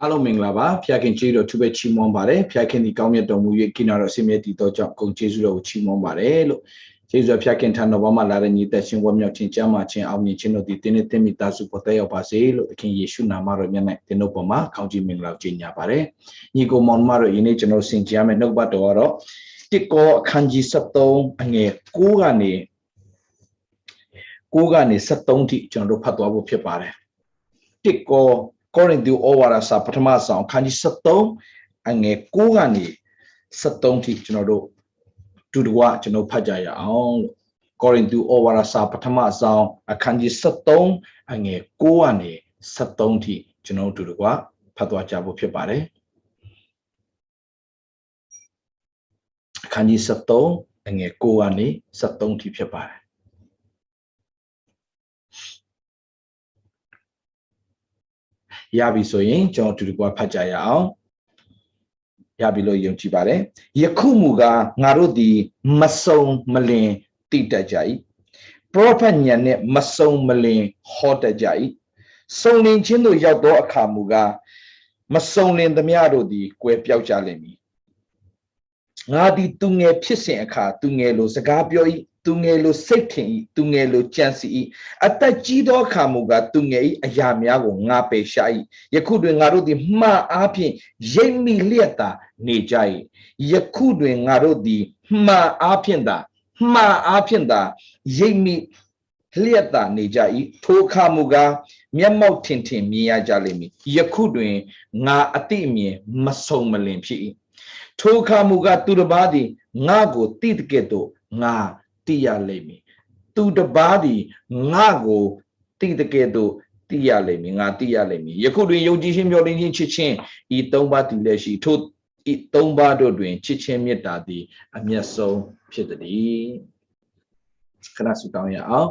အားလုံးမင်္ဂလာပါဖျားခင်ကျေးတော်သူပဲချီးမွမ်းပါတယ်ဖျားခင်ဒီကောင်းမြတ်တော်မူ၍ကိနာတော်ဆင်းရဲတည်သောကြောင့်ဂုဏ်ကျေးဇူးတော်ကိုချီးမွမ်းပါတယ်လို့ကျေးဇူးဖျားခင်ထံတော်ဘာမှလာတဲ့ညီသက်ရှင်ဝတ်မြောက်ခြင်းကြားမှခြင်းအောင်မြင်ခြင်းတို့ဒီတင်းနဲ့တင်းမိသားစုပေါ်သက်ရောက်ပါစေလို့သခင်ယေရှုနာမတော်မြတ်နဲ့တင်းတို့ပေါ်မှာကောင်းချီးမင်္ဂလာကြေညာပါတယ်ညီကိုမောင်မတို့ယနေ့ကျွန်တော်ဆင်ကြရမယ့်နှုတ်ပတ်တော်ကတော့တစ်ကောအခန်းကြီး73အငယ်9ကနေ73ထိကျွန်တော်တို့ဖတ်သွားဖို့ဖြစ်ပါတယ်တစ်ကောAccording to Owara sa ပထမဆောင်ခန်းကြီး73အငယ်9ကနေ73ထိကျွန်တော်တို့တူတကွကျွန်တော်ဖတ်ကြရအောင်လို့ According to Owara sa ပထမဆောင်အခန်းကြီး73အငယ်9ကနေ73ထိကျွန်တော်တူတကွဖတ်သွားကြဖို့ဖြစ်ပါတယ်အခန်းကြီး73အငယ်9ကနေ73ထိဖြစ်ပါတယ်ရပြီဆိုရင်ကျွန်တော်တူတူကဖတ်ကြရအောင်ရပြီလို့ယုံကြည်ပါတယ်ယခုမူကားငါတို့သည်မစုံမလင်တိတတ်ကြ၏ပရောဖက်ညံနဲ့မစုံမလင်ဟောတတ်ကြ၏စုံလင်ခြင်းတို့ရောက်သောအခါမူကားမစုံလင်သမျှတို့သည်ကွယ်ပြောက်ကြလိမ့်မည်ငါသည်သူငယ်ဖြစ်စဉ်အခါသူငယ်လိုစကားပြော၏သူငယ်လိုစိတ်ထင်၏သူငယ်လိုကြံစီ၏အသက်ကြီးသောအခါမူကားသူငယ်၏အရာများကိုငါပယ်ရှား၏ယခုတွင်ငါတို့သည်မှားအားဖြင့်ရိပ်မိလျက်သာနေကြ၏ယခုတွင်ငါတို့သည်မှားအားဖြင့်သာရိပ်မိလျက်သာနေကြ၏ထိုအခါမူကားမျက်မှောက်ထင်ထင်မြင်ရကြလိမ့်မည်ယခုတွင်ငါအတိအမြင်မစုံမလင်ဖြစ်၏ထိုအခါမူကားသူတစ်ပါးသည်ငါကိုတိတကဲ့သို့ငါသိရလိမ့်မည်သူတစ်ပါးသည်ငါကိုသိတကဲ့သို့သိရလိမ့်မည်ငါသိရလိမ့်မည်ယခုတွင်ယုံကြည်ခြင်းမျှော်လင့်ခြင်းချစ်ခြင်းဤသုံးပါးတည်လည်းရှိထိုဤသုံးပါးတို့တွင်ချစ်ခြင်းမေတ္တာသည်အမျက်ဆုံးဖြစ်သည်ခဏဆုတောင်းရအောင်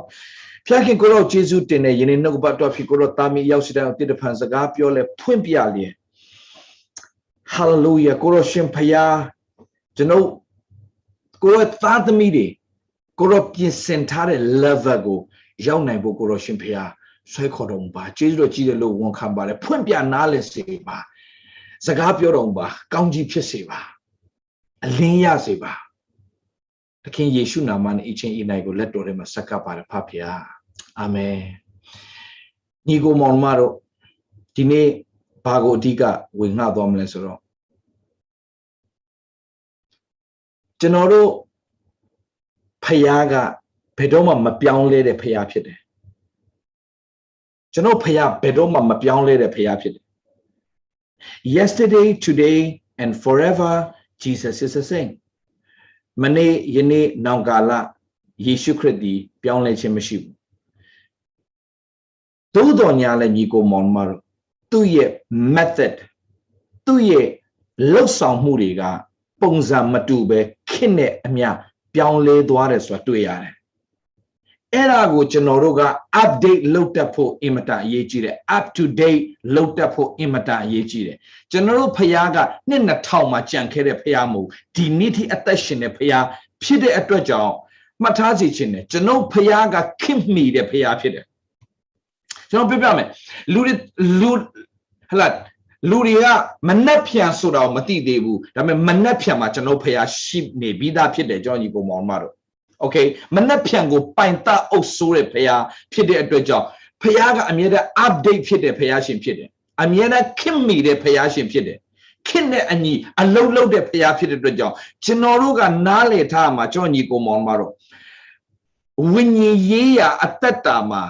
ဖျားခင်ကိုရောယေရှုတင်တဲ့ယနေ့နှုတ်ပတ်တော်ဖြစ်ကိုရောတာမီရောက်စီတဲ့တိတဖန်စကားပြောလဲဖွင့်ပြလျက်ဟာလေလုယာကိုရောရှင်ဖျားကျွန်ုပ်ကိုယ်သားသမီးတွေကိုရောပြင်ဆင်ထားတဲ့ level ကိုရောက်နိုင်ဖို့ကိုရောရှင်ဖျားဆွဲခေါ်တော်မူပါကျေးဇူးတော်ကြီးတယ်လို့ဝန်ခံပါတယ်ဖွင့်ပြနားလည်စေပါစကားပြောတော်မူပါကောင်းကြီးဖြစ်စေပါအလင်းရစေပါသခင်ယေရှုနာမနဲ့အချင်းဤနိုင်ကိုလက်တော်ထဲမှာဆက်ကပ်ပါတယ်ဖဖျားအာမင်ညီကိုမောင်မတို့ဒီနေ့ဘာကိုအဓိကဝင်ငှသွားမလဲဆိုတော့ကျွန်တော်တို့ဖျားကဘယ်တော့မှမပြောင်းလဲတဲ့ဖျားဖြစ်တယ်ကျွန်တော်ဖျားဘယ်တော့မှမပြောင်းလဲတဲ့ဖျားဖြစ်တယ် Yesterday today and forever Jesus is the same မနေ့ယနေ့နောင်ကာလယေရှုခရစ်သည်ပြောင်းလဲခြင်းမရှိဘူးသို့တော်ညာလည်းညီကိုမောင်မတို့သူ့ရဲ့ method သူ့ရဲ့လှုပ်ဆောင်မှုတွေကပုံစံမတူပဲခင့်နဲ့အမျှပြောင်းလဲသွားတယ်ဆိုတာတွေ့ရတယ်အဲ့ဒါကိုကျွန်တော်တို့က update လုပ်တတ်ဖို့အင်မတန်အရေးကြီးတယ် up to date လုပ်တတ်ဖို့အင်မတန်အရေးကြီးတယ်ကျွန်တော်တို့ဖျားကနှစ်2000မှာကြံခဲ့တဲ့ဖျားမဟုတ်ဒီနေ့ထိအသက်ရှင်တဲ့ဖျားဖြစ်တဲ့အတွက်ကြောင့်မှတ်ထားစီခြင်းတယ်ကျွန်တော်ဖျားကခင်မိတဲ့ဖျားဖြစ်တယ်ကျွန်တော်ပြောပြမယ်လူတွေကမနှက်ဖြန်ဆိုတာကိုမသိသေးဘူးဒါပေမဲ့မနှက်ဖြန်မှာကျွန်တော်ဖျားရှိနေပြီးသားဖြစ်တယ်ကျွန်တော်ညီကိုမောင်မတို့โอเคမနှက်ဖြန်ကိုပိုင်တအုပ်ဆိုးတဲ့ဖျားဖြစ်တဲ့အတွက်ကြောင့်ဖျားကအမြဲတမ်း update ဖြစ်တဲ့ဖျားရှင်ဖြစ်တယ်အမြဲတမ်းခင်မိတဲ့ဖျားရှင်ဖြစ်တယ်ခင်နဲ့အညီအလုံးလုံးတဲ့ဖျားဖြစ်တဲ့အတွက်ကြောင့်ကျွန်တော်တို့ကနားလည်ထားမှာကျွန်တော်ညီကိုမောင်မတို့ဝိညာဉ်ရေးရာအသက်တာမှာ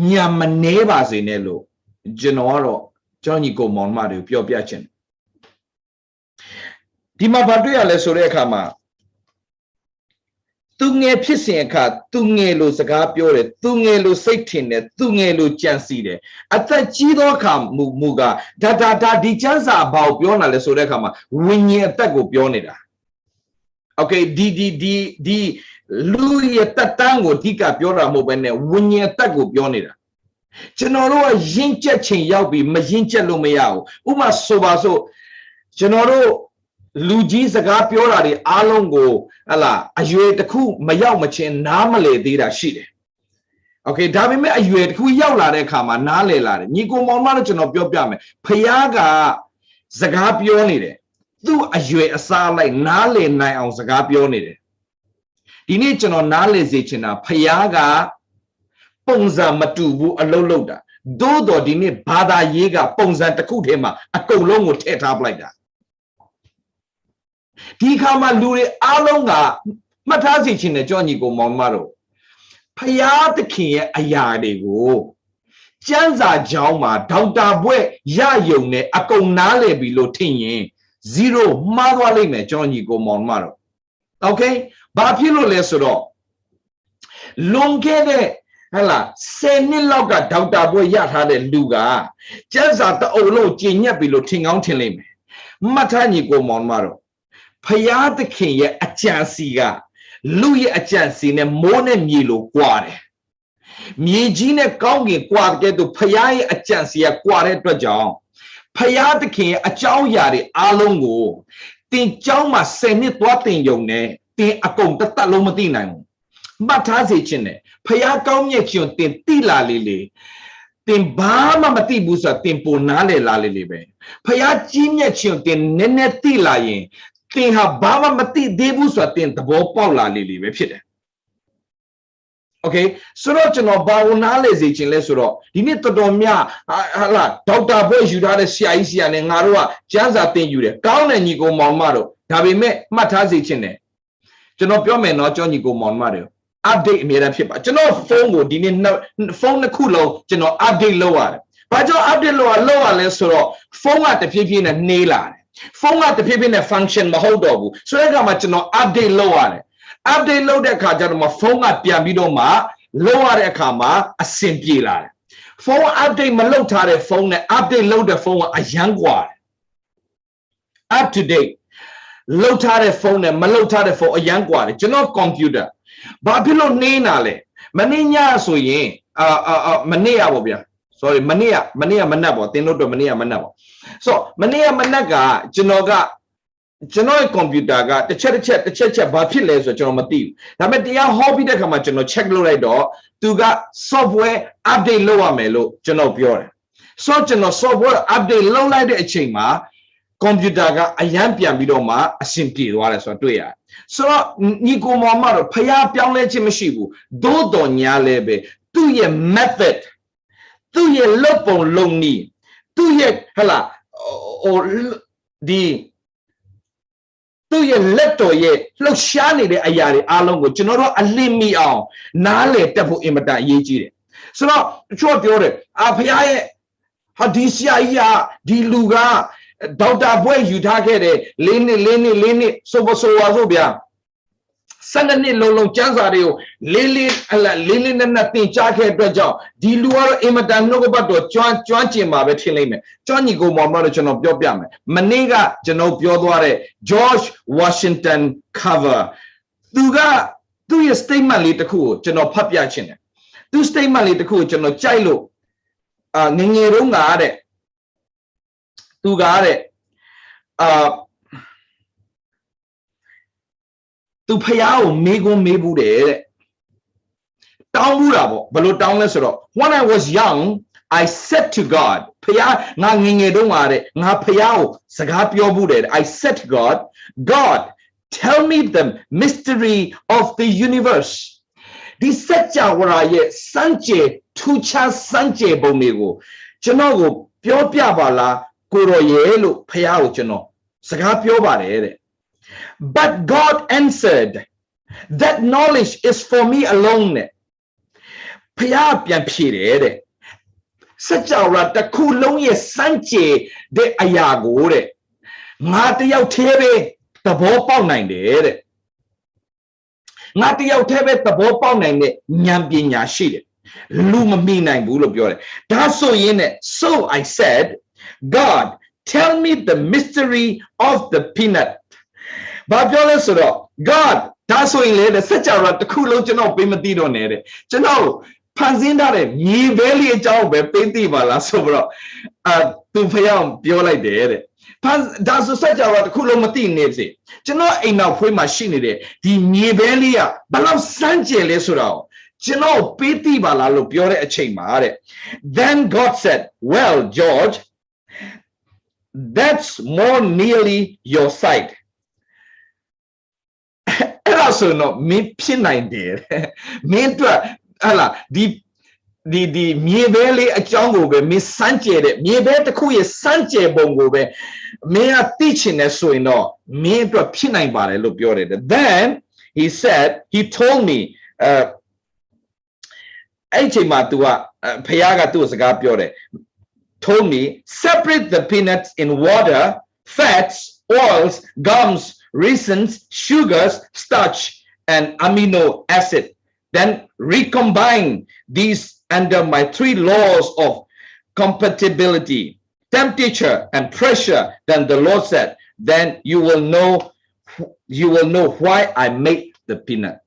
ညာမနှဲပါစေနဲ့လို့ကျွန်တော်ကတော့ကျွန်တော်ညီကိုမောင်မတွေကိုပြောပြချင်တယ်ဒီမှာဘာတွေ့ရလဲဆိုတဲ့အခါမှာသူငယ်ဖြစ်စဉ်အခါသူငယ်လိုစကားပြောတယ်သူငယ်လိုစိတ်ထင်တယ်သူငယ်လိုကြံစီတယ်အသက်ကြီးသောအခါမူကဒါဒီကျမ်းစာဘာကိုပြောနေလဲဆိုတဲ့အခါမှာဝိညာဉ်အသက်ကိုပြောနေတာโอเคဒီလူရဲ့တတန်းကိုအဓိကပြောတာမဟုတ်ဘဲနဲ့ဝိညာဉ်အသက်ကိုပြောနေတာကျွန်တော်တို့ကရင့်ကျက်ခြင်းရောက်ပြီးမရင့်ကျက်လို့မရဘူးဥပမာဆိုပါစို့ကျွန်တော်တို့လူကြီးစကားပြောတာတွေအားလုံးကိုဟလာအရွယ်တစ်ခုမရောက်မချင်းနားမလည်သေးတာရှိတယ် Okay ဒါပေမဲ့အရွယ်တစ်ခုရောက်လာတဲ့အခါမှာနားလည်လာတယ်ညီကိုမောင်မတို့ကျွန်တော်ပြောပြမယ်ဖယားကစကားပြောနေတယ်သူ့အရွယ်အစားလိုက်နားလည်နိုင်အောင်စကားပြောနေတယ်ဒီနေ့ကျွန်တော်နားလည်စေချင်တာဖယားကပုံစံမတူဘူးအလုံးလုံးတာသို့တော်ဒီနေ့ဘာသာရေးကပုံစံတစ်ခုတည်းမှာအကုန်လုံးကိုထည့်ထားပလိုက်တာဒီခါမှာလူတွေအားလုံးကမှတ်ထားစေချင်တယ်ကြောညီကိုမောင်မတို့ဖယားသခင်ရဲ့အရာတွေကိုကျမ်းစာကြောင်းမှာဒေါက်တာဘွဲ့ရယုံနဲ့အကုန်နားလည်ပြီလို့ထင်ရင်0မှားသွားလိမ့်မယ်ကြောညီကိုမောင်မတို့ Okay ဘာဖြစ်လို့လဲဆိုတော့လွန်ခဲ့တဲ့ဟလာ10နှစ်လောက်ကဒေါက်တာဘွဲ့ရထားတဲ့လူကကျမ်းစာတအုပ်လုံးကျင့်ညက်ပြီလို့ထင်ကောင်းထင်လိမ့်မယ်မှတ်ထားညီကိုမောင်မတို့ဖယားသခင်ရဲ့အကြံစီကလူရဲ့အကြံစီနဲ့မိုးနဲ့မြေလိုကွာတယ်မြေကြီးနဲ့ကောင်းကင်ကွာတဲ့သူဖယားရဲ့အကြံစီကကွာတဲ့အတွက်ကြောင့်ဖယားသခင်ရဲ့အကြောင်းအရာတွေအားလုံးကိုတင်ကြောင်းမှာ10နှစ်သွားတင်ယုံနဲ့တင်အကုန်တစ်သက်လုံးမသိနိုင်ဘူးမှတ်ထားစေချင်တယ်ဖယားကောင်းမြတ်ခြင်းတင်တိလာလေလေတင်ဘာမှမသိဘူးဆိုတာတင်ပိုနားလေလာလေလေပဲဖယားကြီးမြတ်ခြင်းတင်နည်းနည်းသိလာရင်တင်ဟာဘာမှမသိသေးဘူးဆိုတာတင်သဘောပေါက်လာလေလေပဲဖြစ်တယ် Okay ဆိုတော့ကျွန်တော်ဘာဝနာလေစေခြင်းလဲဆိုတော့ဒီနေ့တော်တော်များဟာလာဒေါက်တာဘွဲ့ယူထားတဲ့ဆရာကြီးဆရာနဲ့ငါတို့ကကျမ်းစာသင်ယူတယ်ကောင်းတယ်ညီကိုမောင်မတို့ဒါပေမဲ့မှတ်ထားစေခြင်းတယ်ကျွန်တော်ပြောမယ်နော်ကြောညီကိုမောင်မတို့ update အမြဲတမ်းဖြစ်ပါကျွန်တော်ဖုန်းကိုဒီနေ့ဖုန်းတစ်ခုလုံးကျွန်တော် update လုပ်ရတယ်ဘာကြောင့် update လုပ်ရလဲဆိုတော့ဖုန်းကတဖြည်းဖြည်းနဲ့နှေးလာတယ်ဖုန်းကတဖြည်းဖြည်းနဲ့ function မဟုတ်တော့ဘူးဆိုတဲ့အခါမှာကျွန်တော် update လုပ်ရတယ် update လုပ်တဲ့အခါကျတော့မှဖုန်းကပြန်ပြီးတော့မှလုပ်ရတဲ့အခါမှာအဆင်ပြေလာတယ်ဖုန်း update မလုပ်ထားတဲ့ဖုန်းနဲ့ update လုပ်တဲ့ဖုန်းကအရန်ကွာတယ် up to date လုပ်ထားတဲ့ဖုန်းနဲ့မလုပ်ထားတဲ့ဖုန်းအရန်ကွာတယ်ကျွန်တော် computer ဘာဖြစ်လို့နှေးနာလဲမနေ့ညဆိုရင်မနေ့ရပါဗျာ sorry မနေ့ကမနက်ပေါ့သင်တို့တော့မနေ့ကမနက်ပေါ့ so မနေ့ကမနက်ကကျွန်တော်ရဲ့ computer ကတစ်ချက်ဘာဖြစ်လဲဆိုတော့ကျွန်တော်မသိဘူးဒါပေမဲ့တရားဟောပြီးတဲ့ခါမှာကျွန်တော် check လုပ်လိုက်တော့သူက software update လုပ်ရမယ်လို့ကျွန်တော်ပြောတယ် so ကျွန်တော် software update လုပ်လိုက်တဲ့အချိန်မှာ computer ကအရန်ပြန်ပြီးတော့မှအဆင်ပြေသွားတယ်ဆိုတော့တွေ့ရတယ်ဆိုတော့ညီကိုမောင်မတော့ဖျားပြောင်းလဲခြင်းမရှိဘူးသို့တော်ညာလဲပဲသူ့ရဲ့ method သူ့ရဲ့လုပ်ပုံလုပ်နည်းသူ့ရဲ့ဟလာဒီသူ့ရဲ့လက်တော်ရဲ့လှုပ်ရှားနေတဲ့အရာတွေအားလုံးကိုကျွန်တော်တို့အလင်းမိအောင်နားလည်တတ်ဖို့အင်မတန်အရေးကြီးတယ်ဆိုတော့တချို့ပြောတယ်ဖျားရဲ့ဟာဒီဆရာကြီးကဒီလူကဒေါက်တာဘွဲ့ယူထားခဲ့တယ်၄နှစ်ဆိုဗျာ12နှစ်လုံးကျမ်းစာတွေကိုလေးနက်တင်ကြားခဲ့အတွက်ကြောင့်ဒီလူကတော့အင်မတန်နှုတ်ကပတ်တော်ကျွမ်းကျင်ပါပဲထင်လိမ့်မယ်ကျွမ်းညီကိုမောင်မလို့ကျွန်တော်ပြောပြမယ်မနေ့ကကျွန်တော်ပြောသွားတဲ့ George Washington cover သူ့ရဲ့ statement လေးတစ်ခုကိုကျွန်တော်ဖတ်ပြချင်တယ်သူ statement လေးတစ်ခုကိုကျွန်တော်ကြိုက်လို့ငငယ်တုန်းကတဲ့သူကတဲ့သူဖျားကိုမေးခွန်းမေးဘူးတဲ့တောင်းဘူးတာပေါ့ဘယ်လိုတောင်းလဲဆိုတော့ when I was young I said to God ဖျားငါငငယ်တုန်းကတဲ့ငါဖျားကိုစကားပြောဘူးတဲ့ I said to God tell me the mystery of the universe ဒီစัจ java ရဲ့စံကြေထူးခြားစံကြေပုံတွေကိုကျွန်တော်ကိုပြောပြပါလားကိုရောရဲ့လို့ဖျားကိုကျွန်တော်စကားပြောပါတယ်တဲ့But God answered, that knowledge is for me alone. ဖျားပြန်ဖြေတယ်တဲ့စัจ java တစ်ခုလုံးရဲ့စံကြေတဲ့အရာကိုတဲ့ငါတယောက်တည်းပဲသဘောပေါက်နိုင်တယ်တဲ့ငါတယောက်တည်းပဲသဘောပေါက်နိုင်တဲ့ဉာဏ်ပညာရှိတယ်လူမမိနိုင်ဘူးလို့ပြောတယ်ဒါဆိုရင်တဲ့ so I said God tell me the mystery of the peanutဘာပြောလဲဆိုတော့ God ဒါဆိုရင်လေစัจ java တစ်ခုလုံးကျွန်တော်ပေးမသိတော့နဲ့တဲ့ကျွန်တော်ဖန်ဆင်းထားတဲ့မြေပဲလေးအကြောင်းပဲပေးသိပါလားဆိုတော့သူဖျောင်းပြောလိုက်တယ်တဲ့ဒါဆိုစัจ java တစ်ခုလုံးမသိနေစေကျွန်တော်အိမ်နောက်ဖွေးမှာရှိနေတဲ့ဒီမြေပဲလေးကဘယ်လောက်စမ်းကြယ်လဲဆိုတော့ Jano piti balalo piore achimare. Then God said, well, George, that's more nearly your side. And also no, me pinai there. Me to ala the miebele a jungle be Miss Sanchez, miebe the kuya Sanchez bongo be me a teaching as so no me to a pinai bare look your. Then he said, he told me told me, separate the peanuts in water, fats, oils, gums, raisins, sugars, starch, and amino acid. Then recombine these under my 3 laws of compatibility, temperature, and pressure. Then the Lord said, then you will know why I made the peanuts.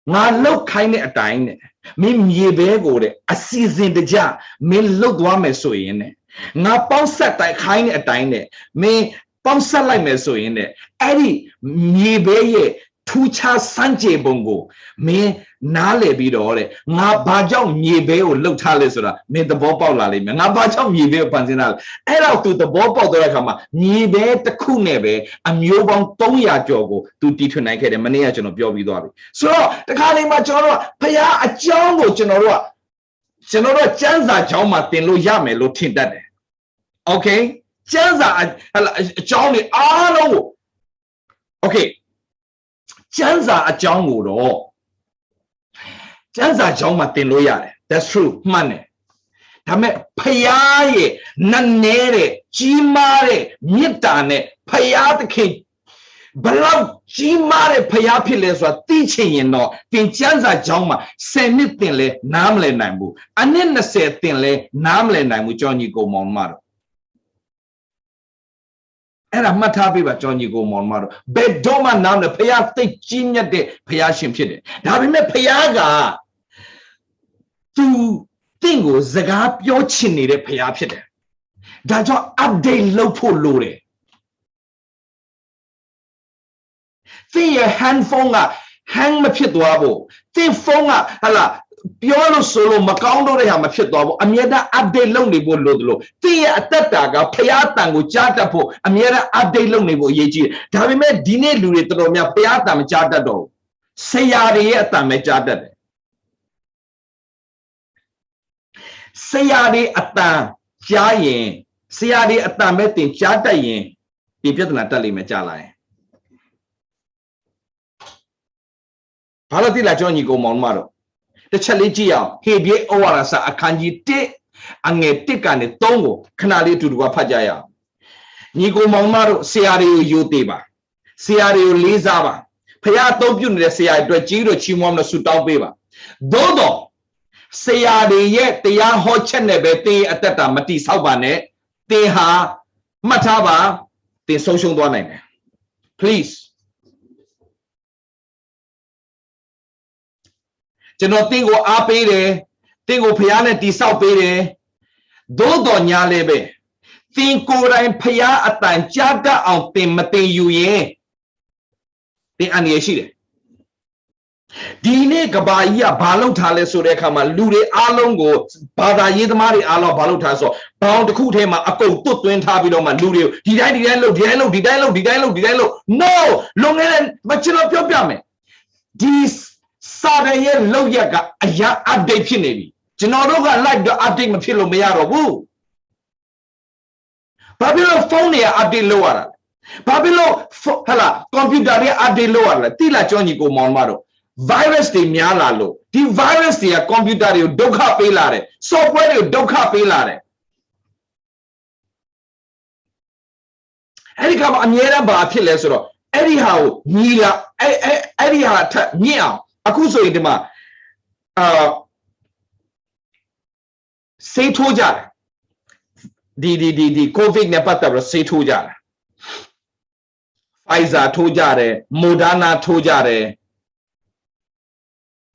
Nga look kind of a time, me bego a season the jar, me look one so in it. Nga ponsa like kind of a time, me ponsa like me so in it. Eddie, me be 2 cha Sanje bongo, me nale bidore, nga bajong me be or look talisora, me the bobo lally, me nga bajong me be pansinal. Era to the bobo dorakama, me be the kunebe, and yobong toya jogo to teach an academy management of your vidori. So the Kalima General, Paya a jongo general. General Chanza Joma Tinlo Yame Lutin that. Okay? Chanza Johnny Arlo. Okay. Chanza a jongo. Chanza Joma Tinlo Yare. That's true. Money. Tame Payaye, Nanere, Chimare, Mitane, Payat King. Below Chimare Payapiles were teaching you know, Tinchanza Joma, Senitinle, Namle Nambu, and then the said Tinle, Namle Namu, Johnny Go Monmaro. And I'm not happy about Johnny Go Monmaro. Bedoma now the Payate Chinya de Payashim Chide. Now we met Payaga to Tingo Zagap your chinny de Payapide. That's your update lopo lure. Think a handphone, hang my pit wabo. Think phone, hala, Piolo solo, Macaundo, they have my pit wabo. Amiada update lonely bo lodlo. Think a tataga, Payatan, Chatapo, Amiada update lonely bo yeji. Have met dinner lure to me, Payatam Chatado. Say Yariata me Chatat. Sayari ata Jaye, Sayari ata metin Chataye, Pipit Natali Mechalai. Palatila Johnny Go Monmaro. The Chaligia, he be Owarasa, a kanji te, and a tick and a tongo, canali to Wapajaya. Nigo Monmaro, Sayari Uteba, Sayari Lizava, Payato Bunde Sayai, Dwajiro Chimona Sutao Beba. Dodo. Sayari yet the young Hochenebe at that Mati Salvane, they ha Mataba, the social one. Please. Jeno tingo apere, tingo piane di salpere, dodo nyalebe, tinko rain pia atan jada on timate yuye. The anieshide. Dine Gabaya Balotale Surekama, Lude Alongo, Bada Yidamari Alo Balotaso, Bound the Kutema, Ako Tutwin Tabidoma, Lude, Didalo. No, Longan, but you know, Piame. This Saturday, Loyaga, a ya update Chinevi. Genoga like the update Mapilo Mayaro Woo. Babylon phone update lower. Babylon, hala, computer update lower, Tila Johnny Go Monmaro. Virus de Mialalo, the virus de computer you doka pelare, software you doka pelare. Anyhow, Amiera ba Pilesoro, anyhow, Nila, anyhow, Nia, Akuso idema, say toja, the COVID nepata, say toja. Pfizer tojare, Moderna tojare.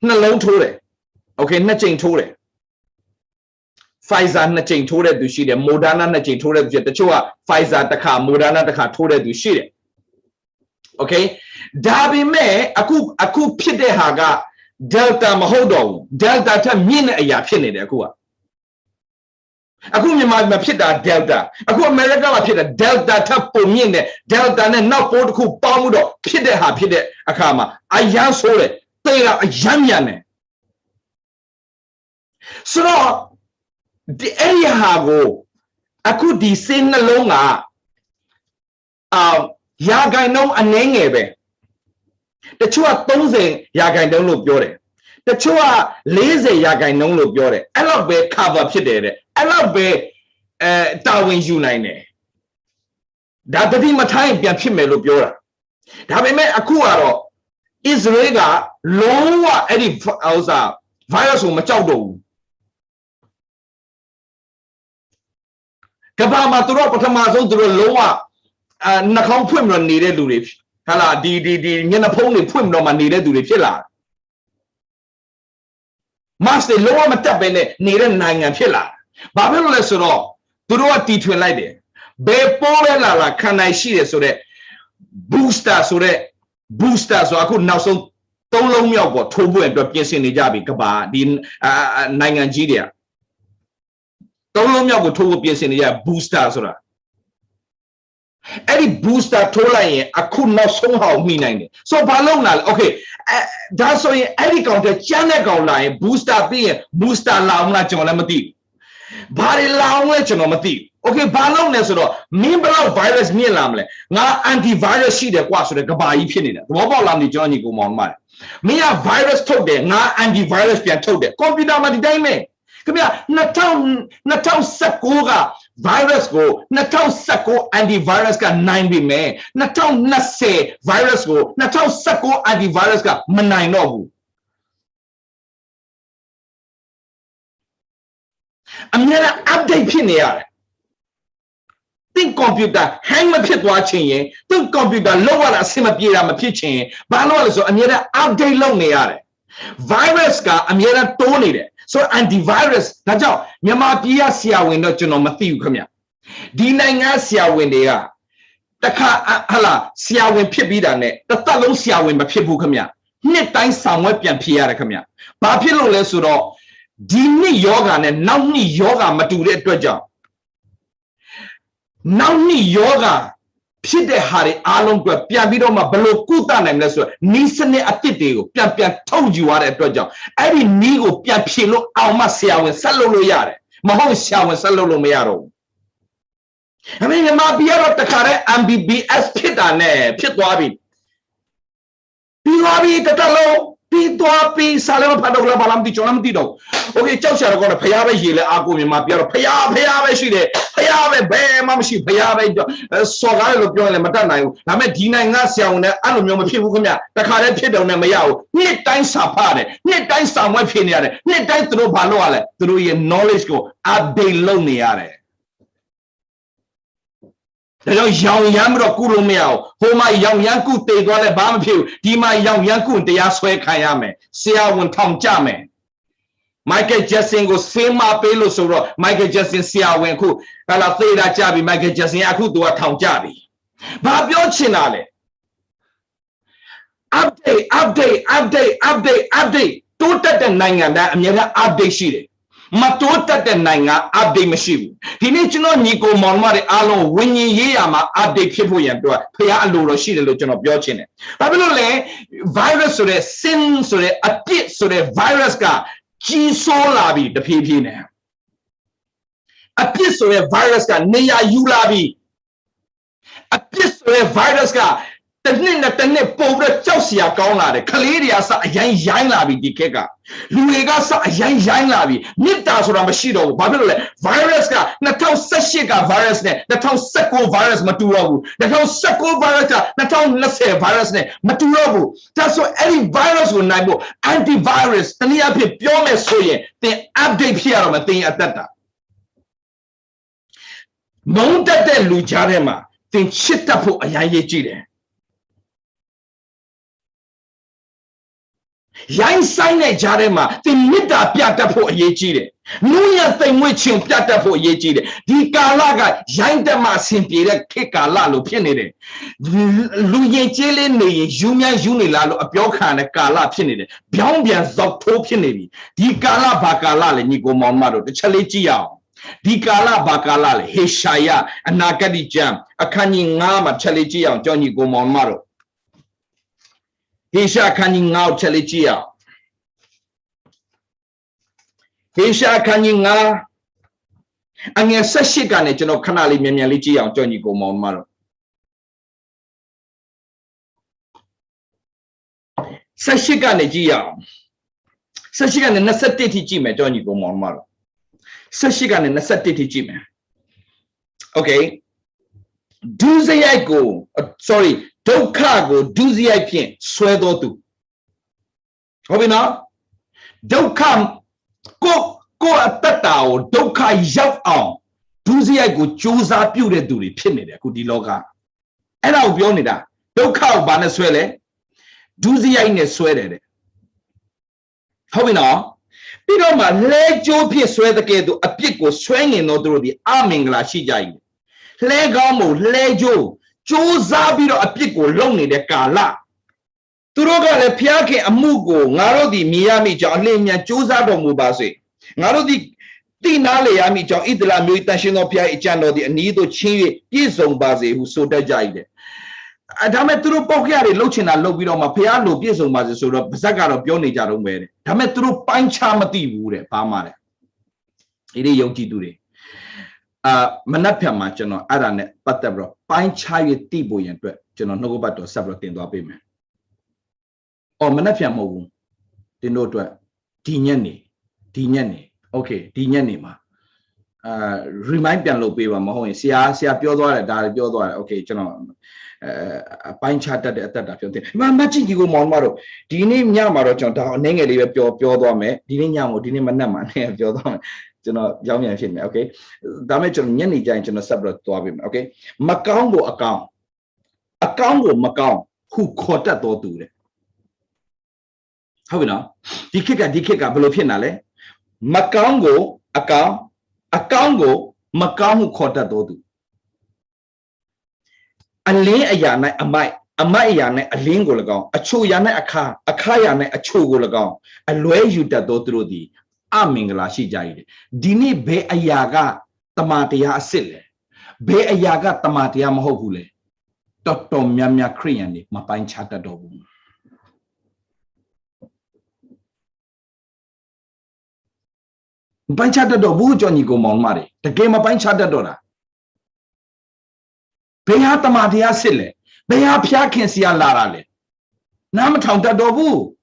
Na long tore. Okay, na chain tore. Pfizer na chain tore du shi de, Moderna na chain tore du shi de. Chua Pfizer taka, Moderna taka tore du shi de. Okay? Dabi me aku phit de ha ga Delta မဟုတ်တော့ဘူး Delta ထက်မြင့်တဲ့အရာဖြစ်နေတယ်အခုကအခုမြန်မာမှာဖြစ်တာ Delta အခု America မှာဖြစ်တာ Delta ထပ်ပုံမြင့်တယ် Delta နဲ့နောက်ပိုးတစ်ခုပေါင်းမှုတော့ဖြစ်တဲ့ဟာဖြစ်တဲ့အခါမှာအရန်ဆိုးတယ်သေတာအရန်မြန်တယ်ဆိုတော့ဒီအဲ့ဒီဟာကိုအခုဒီစင်းနှလုံးကရာဂိုင်နှုန်းအနည်းငယ်ပဲတချို့က30ရာဂိုင်နှုန်းလို့ပြောတယ်တချို့က40ရာဂိုင်နှုန်းလို့ပြောတယ်အဲ့လောက်ပဲ cover ဖြစ်တယ်တဲ့အဲ့လောက်ပဲတာဝန်ယူနိုင်တယ်ဒါတတိမထိုင်းပြန်ဖြစ်မယ်လို့ပြောတာဒါပေမဲ့အခုကတော့ Israel ကလုံးဝအဲ့ဒီဥစ္စာ virus ကိုမကြောက်တော့ဘူးကမ္ဘာမှာသူတို့ပထမဆုံးသူတို့လုံးဝနှာခေါင်းဖွင့်ပြီးတော့နေတဲ့လူတွေဟာလားဒီမျက်နှာဖုံးတွေဖွင့်ပြီးတော့မှနေတဲ့သူတွေဖြစ်လာmask တွေလုံးဝမတက်ဘဲနဲ့နေတဲ့နိုင်ငံဖြစ်လာဘာဖြစ်လို့လဲဆိုတော့သူတို့ကတီထွင်လိုက်တယ်ဘယ်ပိုးလဲလာခံနိုင်ရှိတယ်ဆိုတော့ booster ဆိုအခုနောက်ဆုံး3လုံးမြောက်ပေါ့ထိုးဖို့အတွက်ပြင်ဆင်နေကြပြီကဘာဒီနိုင်ငံကြီးတွေက3လုံးမြောက်ကိုထိုးဖို့ပြင်ဆင်နေကြ booster ဆိုတာအဲ့ဒီ booster ထိုးလိုက်ရင်အခုနောက်ဆုံးဟောင်းမိနိုင်တယ်ဆိုဘာလုပ်လာလဲ okay ဒါဆိုရင်အဲ့ဒီကောင်တည်းကျန်းတဲ့ကောင်လာရင် booster ပြီးရင် booster လာအောင်လားကျွန်တော်လည်းမသိဘူးဘာတွေလာအောင်လဲကျွန်တော်မသိဘူး okay ဘာလုပ်လဲဆိုတော့မင်းဘယ်လောက် virus မြင့်လာမလဲငါ anti virus ရှိတယ်ကွာဆိုတဲ့ကဘာကြီးဖြစ်နေတာသဘောပေါက်လားမသိကျွန်တော်ညီကိုမောင်မမင်းက virus ထုတ်တယ်ငါ anti virus ပြန်ထုတ်တယ်ကွန်ပျူတာမှာဒီတိုင်းပဲခင်ဗျာ2019က virus ကို2019 antivirus ကနိုင်ပြီမဲ့2020 virus ကို2019 antivirus ကမနိုင်တော့ဘူးအများအား update ဖြစ်နေရတယ်သင် computer hang မဖြစ်သွားချင်ရင်သင် computer လောက်ရတာအဆင်မပြေတာမဖြစ်ချင်ရင်ဘာလို့လဲဆိုအများအား update လုပ်နေရတယ် virus ကအများအားတိုးနေတယ်ဆို antivirus ဒါကြောင့်မြန်မာပြည်ကဆရာဝန်တော့ကျွန်တော်မသိဘူးခင်ဗျဒီနိုင်ငံဆရာဝန်တွေကတခါဟလာဆရာဝန်ဖြစ်ပြီးတာနဲ့တစ်သက်လုံးဆရာဝန်မဖြစ်ဘူးခင်ဗျနှစ်တိုင်းဆောင်ဝဲပြန်ဖြစ်ရတယ်ခင်ဗျဘာဖြစ်လို့လဲဆိုတော့ဒီနှစ်ယောဂါနဲ့နောက်နှစ်ယောဂါမတူတဲ့အတွက်ကြောင့်နောက်နှစ်ယောဂါဖြစ်တဲ့ဟာတွေအားလုံးအတွက်ပြန်ပြီးတော့မှဘယ်လိုကုသနိုင်မလဲဆိုတော့နီးစနစ်အသစ်တွေကိုပြန်ထုတ်ယူရတဲ့အတွက်ကြောင့်အဲ့ဒီနီးကိုပြန်ဖြေလို့အောင်မဆရာဝန်ဆက်လုပ်လို့ရတယ်မဟုတ်ဆရာဝန်ဆက်လုပ်လို့မရတော့ဘူးအမေမြန်မာပြည်တော့တခါတည်း MBBS ဖြစ်တာနဲ့ဖြစ်သွားပြီပြီးသွားပြီတတလုံးပြီးသွားပြီစားလည်းမဖတ်တော့လားဘာမှမသိကျွန်တော်မသိတော့โอเคကြောက်ဆရာတော့ဖျားပဲရေလဲအာကိုမြန်မာပြည်တော့ဖျားပဲရှိတယ်ဖျားပဲဘယ်မှမရှိဖျားပဲစော်ကားလို့ပြောရင်လည်းမတတ်နိုင်ဘူးဒါပေမဲ့ဒီနိုင်ငံဆရာဝန်နဲ့အဲ့လိုမျိုးမဖြစ်ဘူးခင်ဗျတခါတည်းဖြစ်တော့လည်းမရဘူးနှစ်တိုင်းစာဖတ်တယ်နှစ်တိုင်းစာမွဲဖြေနေရတယ်နှစ်တိုင်းသူတို့ဘာလုပ်ရလဲသူတို့ရဲ့ knowledge ကို update လုပ်နေရတယ်ဒါကြောင့်ရောင်ရမ်းပြီးတော့ကုလို့မရဘူးဟိုမှာရောင်ရမ်းကုတေသွားလဲဘာမှမဖြစ်ဘူးဒီမှာရောင်ရမ်းကုတရားဆွဲခံရမယ်ဆရာဝန်ထောင်ကြမယ်မိုက်ကယ်ဂျက်ဆင်ကိုဆေးမပေးလို့ဆိုတော့မိုက်ကယ်ဂျက်ဆင်ဆရာဝန်အခုဟာလာသေတာကြပြီမိုက်ကယ်ဂျက်ဆင်အခုသူကထောင်ကြပြီဘာပြောချင်တာလဲ update တိုးတက်တဲ့နိုင်ငံတိုင်းအများကြီး update ရှိတယ်မတိုးတက်တဲ့နိုင်ငံ update မရှိဘူးဒီနေ့ကျွန်တော်ညီကိုမောင်မတွေအားလုံးဝิญဉ်ရေးရမှာ update ဖြစ်ဖို့ရန်အတွက်ဖျားအလိုတော်ရှိတယ်လို့ကျွန်တော်ပြောချင်တယ်ဘာဖြစ်လို့လဲ virus ဆိုတဲ့ sin ဆိုတဲ့အပြစ်ဆိုတဲ့ virus ကကြီးစိုးလာပြီတဖြည်းဖြည်းနဲ့အပြစ်ဆိုတဲ့ virus ကနေရာယူလာပြီအပြစ်ဆိုတဲ့ virus ကတနှစ်နဲ့တနှစ်ပုံပြီးကြောက်စရာကောင်းလာတယ်ခလေးတွေကစအရင်ရိုင်းလာပြီဒီခက်ကလူတွေကစအရင်ရိုင်းလာပြီမြစ်တာဆိုတာမရှိတော့ဘူးဘာဖြစ်လို့လဲ virus က2018က virus နဲ့2019 virus မတူတော့ဘူး2019 virus က2020 virus နဲ့မတူတော့ဘူးဒါဆိုအဲ့ဒီ virus ကိုနိုင်ဖို့ antivirus တနည်းအားဖြင့်ပြောမယ်ဆိုရင်သင် update ဖြစ်ရတော့မယ်သင်အသက်တာမုန်းတတ်တဲ့လူကြားထဲမှာသင်ချစ်တတ်ဖို့အရင်ရေးကြည့်တယ် Yang sign jarema, the mita piata for yechide. Nuya thing which you piata for yechide. Di kalaga, yang the masimpire, kekala lupinide. Luye chile ne, Jumia Junilalo, a piokan, a kala pinide. Biombian zop topinidi. Di kala bakala, Nico Momado, the chalichia. Di kala bakala, Heshaya, a nakadi jam, a canning ngama chalichia, Johnny Gomomaro. Hesha canning out chalichia. Hesha canning out. And yes, Sashikane, General Canali Mialichi, Johnny Gomomaro. Sashikane Gia. Sashikane necessity Jim, Johnny Gomomaro. Sashikane necessity Jim. Okay. Duze I go, sorry. Don't cargo, do the IPN, swear to. Hobina, don't come, go at that hour, don't car young on. Do the I go, choose up you to do the pinny, could the loga. And I'll be on that. Don't car banaswele, do the I ne sweated. Hobina, Pidoma, leg Joe P. swear the gate to a pico swinging or through the arming la shijay. Leg almost, leg Joe. Josabiro a pico lonely de Kala. Turoga le Piake a Mugo, Narodi Miami Jalenia, Josado Mubase. Narodi Tinale Amijo, Idla Mutational Pia Ichano, the Nido Chi, Gizon Base, who so the Jide. Adametru Pocari, Luchina, Lobino, Mapiano, Gizon Base, so the Zagaro Bioni Jaromere. Dametru Panchamati Wure, Pamare. It is Yogi Dure. Manapia Machano, Adane, Patabro, Pine Chai Tibo and General Nogobato, several things to payment. Or Manapia Mogu, the note, Tinyani, okay, Tinyani. Remind Piano Piva Mahoney, Sia Piodora, Dari Piodora, okay, General Pine Charter at that thing. Matching you Monmaro, Dini Yamaro, Nangeli, Piodome, Dini Yamo, Dini Manama, Piodome. Young okay. Damage on Yenny giant in a sublet to him, okay. Macango account. Account Macau, who caught that or do it. How we know? The kicker below Pinale. Macango account, Macau who caught that or do. A lay a yana, a mayana, a lingo lagon, a chuyana, a kayana, a chugo lagon, a lay you that do through the. Amingla she jide. Dini be ayaga tamatia sille. Be ayaga tamatia mahogule. Toto miamia kriani, mapain chata dobu. Panchata dobu Johnny go Monmari. The game of Panchata Dora. Beya tamatia sille. Beya piakin sia larale. Namatanta dobu.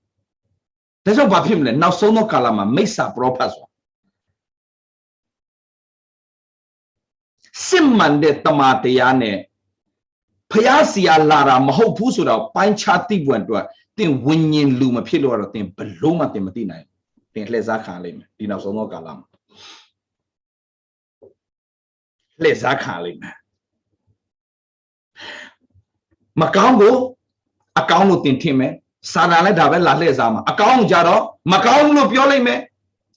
There's no Bapimle, now so no Kalama, Mesa Propas. Simman de Tamatiane Piasia Lara, Maho Pusura, Pine Chati went to then winning Luma Pillar, then Paloma Timatina, then Lezakalim, Dina so no Kalam. Lezakalim Macango, account in Time. Sanale Davel Lalezama. Account Jaro, Macau no Piolime,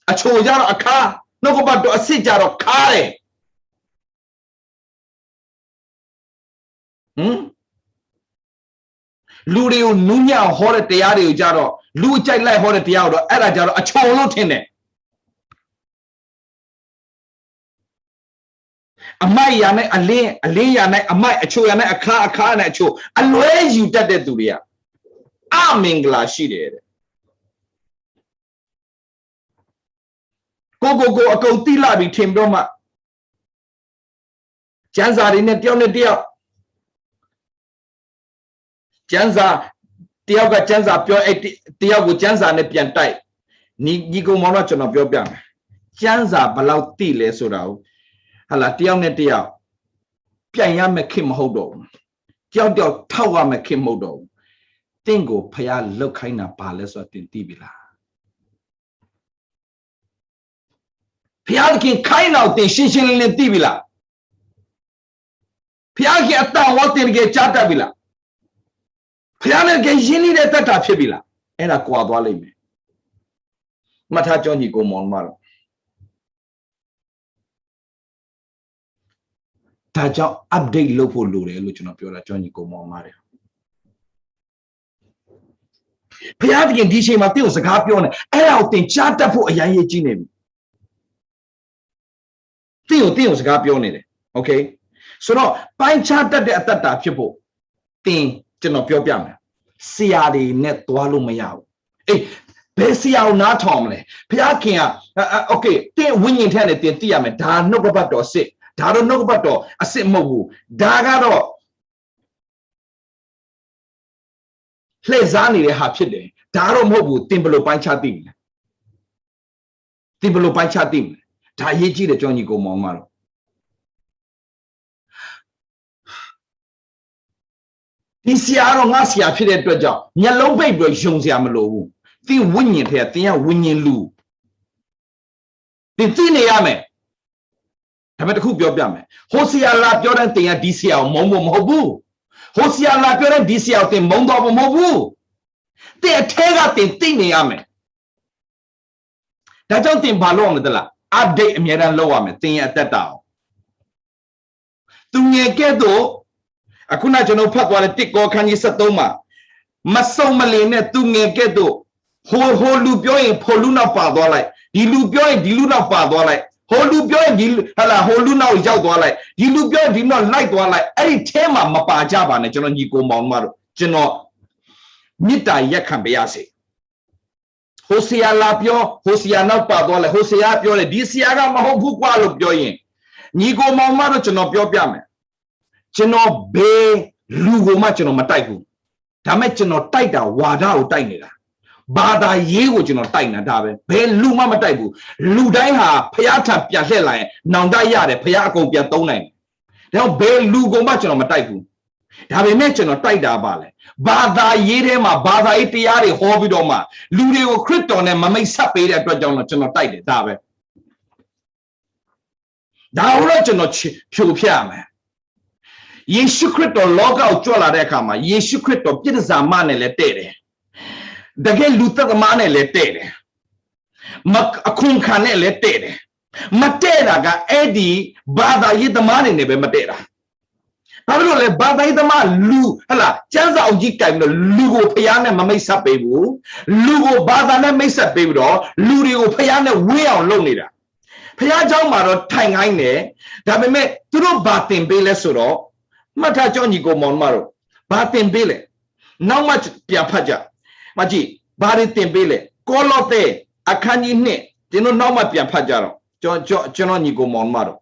a Chojaro a car, no go back to a Sijaro Kare. Lurio Nunya Hore Teario Jaro, Lucha like Hore Tearo, Era Jaro, a Cholotine. A Mayane, a Leane, a May, a Choyane, a car, and a cho. And where you did it to be? Amingla she did. Go, a go tila became Roma. Janza in it, Dion deal. Janza, Tiaga Janza, pure Tiago Janza and a piantai. Nigo Monachon of your pian. Janza, Balau Tile Surau. Hala Tione Tia. Pian make him hold on. Tiao Tower make him hold on. Tingo Paya Lokaina Palace or Tintibila. Piakin kind out in Shishin in Tibila. Piaki at what they get Chatabila. Piana get Jini de Tata Fibila. era quadro alime mata Johnny go mon maro ta jaw update လုပ်ဖို့လိုတယ်လို့ကျွန်တော်ပြောတာ Johnny go mon maro ဘုရားသခင်ဒီချိန်မှာတင့်ကိုစကားပြောနေအဲ့ဒါကိုတင်ကြားတတ်ဖို့အရင်ရေးကြီးနေပြီတင့်ကိုစကားပြောနေတယ်โอเคဆိုတော့ပိုင်းခြားတတ်တဲ့အတ္တတာဖြစ်ဖို့တင်ကျွန်တော်ပြောပြမယ်ဆရာတွေနဲ့တွားလို့မရဘူးအေးဘယ်ဆရာကိုနားထောင်မလဲဘုရားခင်ကโอเคတင်ဝိညာဉ်ထဲနဲ့တင်သိရမယ်ဒါနှုတ်ကပတ်တော်စစ်ဒါတော့နှုတ်ကပတ်တော်အစစ်မဟုတ်ဘူးဒါကတော့လှည့်စားနေတဲ့ဟာဖြစ်တယ်ဒါတော့မဟုတ်ဘူးတင်ဘလို့ပိုင်းခြားသိမလဲတင်ဘလို့ပိုင်းခြားသိမလဲဒါအရေးကြီးတယ်ကြောင့်ညီကိုမောင်မတော့ဒီဆရာတော့ငါဆရာဖြစ်တဲ့အတွက်ကြောင့်မျက်လုံးပိတ်ပြီးယုံစရာမလိုဘူးသင်ဝိညာဉ်ထဲကသင်ကဝိညာဉ်လူသင်သိနေရမယ်ဒါပေမဲ့တစ်ခုပြောပြမယ်ဟိုဆရာလာပြောတဲ့သင်ကဒီဆရာကိုမုန်းဖို့မဟုတ်ဘူးဟိုဆရာလာပြောတဲ့ဒီဆရာကိုသင်မုန်းတော့ဖို့မဟုတ်ဘူးသင်အထဲကသင်သိနေရမယ်ဒါကြောင့်သင်ဘာလုပ်ရမလဲလား update အမြဲတမ်းလုပ်ရမယ်သင်ရဲ့အသက်တာအောင်သူငယ်ကဲ့သို့အခုနကျွန်တော်ဖတ်သွားတဲ့တစ်ကောခန်းကြီး73မှာမစုံမလင်နဲ့သူငယ်ကဲ့သို့ဟိုလူပြောရင်ဖိုလူနောက်ပါသွားလိုက်ဒီလူပြောရင်ဒီလူနောက်ပါသွားလိုက်ဟိုလူပြောရင်ဒီဟလာဟိုလူနောက်ရောက်သွားလိုက်ဒီလူပြောရင်ဒီနောက်လိုက်သွားလိုက်အဲ့ဒီထဲမှာမပါကြပါနဲ့ကျွန်တော်ညီကိုမောင်မတို့ကျွန်တော်မေတ္တာရက်ခံပေးရစေဟိုဆရာလာပြောဟိုဆရာနောက်ပါသွားလိုက်ဟိုဆရာပြောတယ်ဒီဆရာကမဟုတ်ဘူးကွာလို့ပြောရင်ညီကိုမောင်မတို့ကျွန်တော်ပြောပြမယ်ကျွန်တော်ဘေးလူကိုမှကျွန်တော်မတိုက်ဘူးဒါမဲ့ကျွန်တော်တိုက်တာဝါဒကိုတိုက်နေတာဘာသာရေးကိုကျွန်တော်တိုက်နေတာဒါပဲဘယ်လူမှမတိုက်ဘူးလူတိုင်းဟာဖျားထံပြန်လှည့်လာရင်နောင်တရတယ်ဖျားအကုန်ပြန်သုံးနိုင်တယ်ဒါကြောင့်ဘယ်လူကိုမှကျွန်တော်မတိုက်ဘူးဒါပေမဲ့ကျွန်တော်တိုက်တာပါလေဘာသာရေးထဲမှာဘာသာရေးတရားတွေဟောပြီးတော့မှလူတွေကိုခရစ်တော်နဲ့မမိတ်ဆက်ပေးတဲ့အတွက်ကြောင့်တော့ကျွန်တော်တိုက်တယ်ဒါပဲဒါတော့ကျွန်တော်ဖြိုဖျက်မယ်ယေရှုခရစ်တော်လောကကိုကြွလာတဲ့အခါမှာယေရှုခရစ်တော်ပြည့်စုံမနဲ့လည်းတဲ့တယ်တကယ်လူသက်သမားနဲ့လည်းတဲ့တယ်အခုန်ခံနဲ့လည်းတဲ့တယ်မတဲ့တာကအဲ့ဒီဘာသာရေးသမားတွေနဲ့ပဲမတဲ့တာဘာလို့လဲဘာသာရေးသမားလူဟလာကျမ်းစာအုပ်ကြီးကြိုင်ပြီးတော့လူကိုဖျားနဲ့မမိတ်ဆက်ပေးဘူးလူကိုဘာသာနဲ့မိတ်ဆက်ပေးပြီးတော့လူတွေကိုဖျားနဲ့ဝေးအောင်လုပ်နေတာဖျားเจ้าမှာတော့ထိုင်ခိုင်းတယ်ဒါပေမဲ့သူတို့ဘာတင်ပေးလဲဆိုတော့မှတ်ထားကြောင့်ညီကိုမောင်မတို့ဘာတင်ပေးလဲနောက်မှပြန်ဖတ်ကြမကြည့်ဘာတွေတင်ပေးလဲကောလောသဲအခန်းကြီး2ကျွန်တော်နောက်မှပြန်ဖတ်ကြတော့ကျွန်တော်ညီကိုမောင်မတို့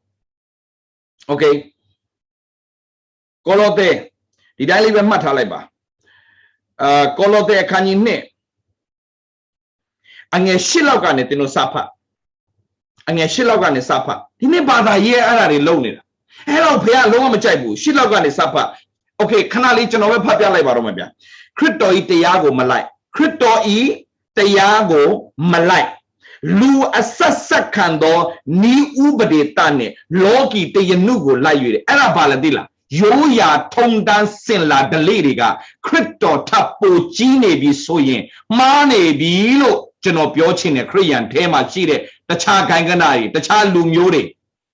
โอเคကောလောသဲဒီတိုင်းလေးပဲမှတ်ထားလိုက်ပါကောလောသဲအခန်းကြီး2အငယ်8လောက်ကနေကျွန်တော်စဖတ်အငယ်8လောက်ကနေစဖတ်ဒီနေ့ဘာသာရေးအဲ့ဒါတွေလုံနေတာအဲ့တော့ဘုရားလုံးဝမကြိုက်ဘူး8လောက်ကနေစဖတ်โอเคခဏလေးကျွန်တော်ပဲဖတ်ပြလိုက်ပါတော့မယ်ဗျာခရစ်တော်ဤတရားကိုမလိုက်ခရစ်တော်ဤတရားကိုမလိုက်လူအဆက်ဆက်ခံသောဤဥပဒေတနဲ့လောကီတယနုကိုလိုက်၍အဲ့ဒါဘာလဲသိလားရိုးရာထုံတန်းစင်လာဒလေတွေကခရစ်တော်ထပ်ပိုကြီးနေပြီဆိုရင်မှားနေပြီလို့ကျွန်တော်ပြောချင်တယ်ခရိယန်ထဲမှာရှိတဲ့တခြားဂိုင်းကနာတွေတခြားလူမျိုးတွေ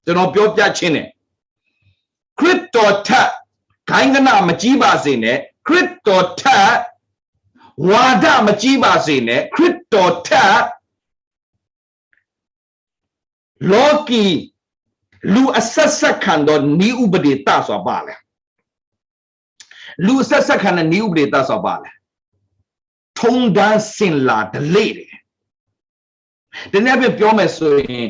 ကျွန်တော်ပြောပြချင်တယ်ခရစ်တော်ထက်ဂိုင်းကနာမကြီးပါစေနဲ့ခရစ်တော်ထက်ဝါဒမကြီးပါစေနဲ့ခရစ်တော်ထက်လောကီလူအဆက်ဆက်ခံသောဤဥပဒေတဆိုပါလေလူအဆက်ဆက်ခံတဲ့ဤဥပဒေတဆိုပါလေထုံတန်းစင်လာဒလေတယ်ဒီနေ့ပြောမယ်ဆိုရင်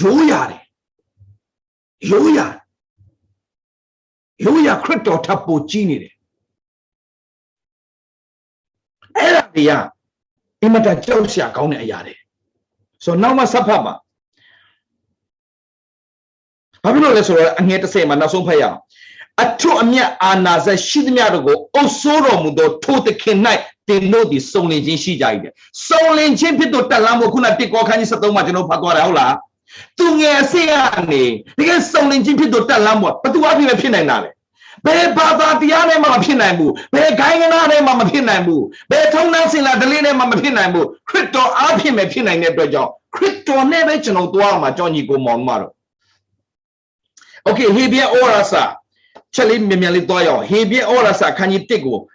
ရိုးရာတယ်ရိုးရာခရစ်တော်ထပ်ပိုကြီးနေတယ်အဲ့ဒါတွေကအင်မတန်ကြောက်စရာကောင်းတဲ့အရာတွေဆိုတော့နောက်မှဆက်ဖတ်ပါဘာဖြစ်လို့လဲဆိုတော့အငယ်30မှာနောက်ဆုံးဖတ်ရအောင်အထွတ်အမြတ်အာနာဇက်ရှိသမျှတို့ကိုအုပ်စိုးတော်မူသောထိုသခင်၌တင်တို့သည်စုံလင်ခြင်းရှိကြ၏တဲ့စုံလင်ခြင်းဖြစ်တော့တက်လမ်းဖို့ခုနတစ်ကောခန်းကြီး73မှာကျွန်တော်ဖတ်သွားတယ်ဟုတ်လားသူငယ်အစ်ကနေတကယ်စုံလင်ခြင်းဖြစ်တော့တက်လမ်းဖို့ဘသူအဖြစ်ပဲဖြစ်နိုင်တာလေဘ Be Baba Diane Mapinamu, Be Gainane Mamapinamu, Be Tonasina Deline Mamapinamu, Crypto Apime Pina in the Crypto never channel Duama, Johnny Gomon. Okay, he be orasa. Chali Mimiali Doyo, he be orasa, can you tigo?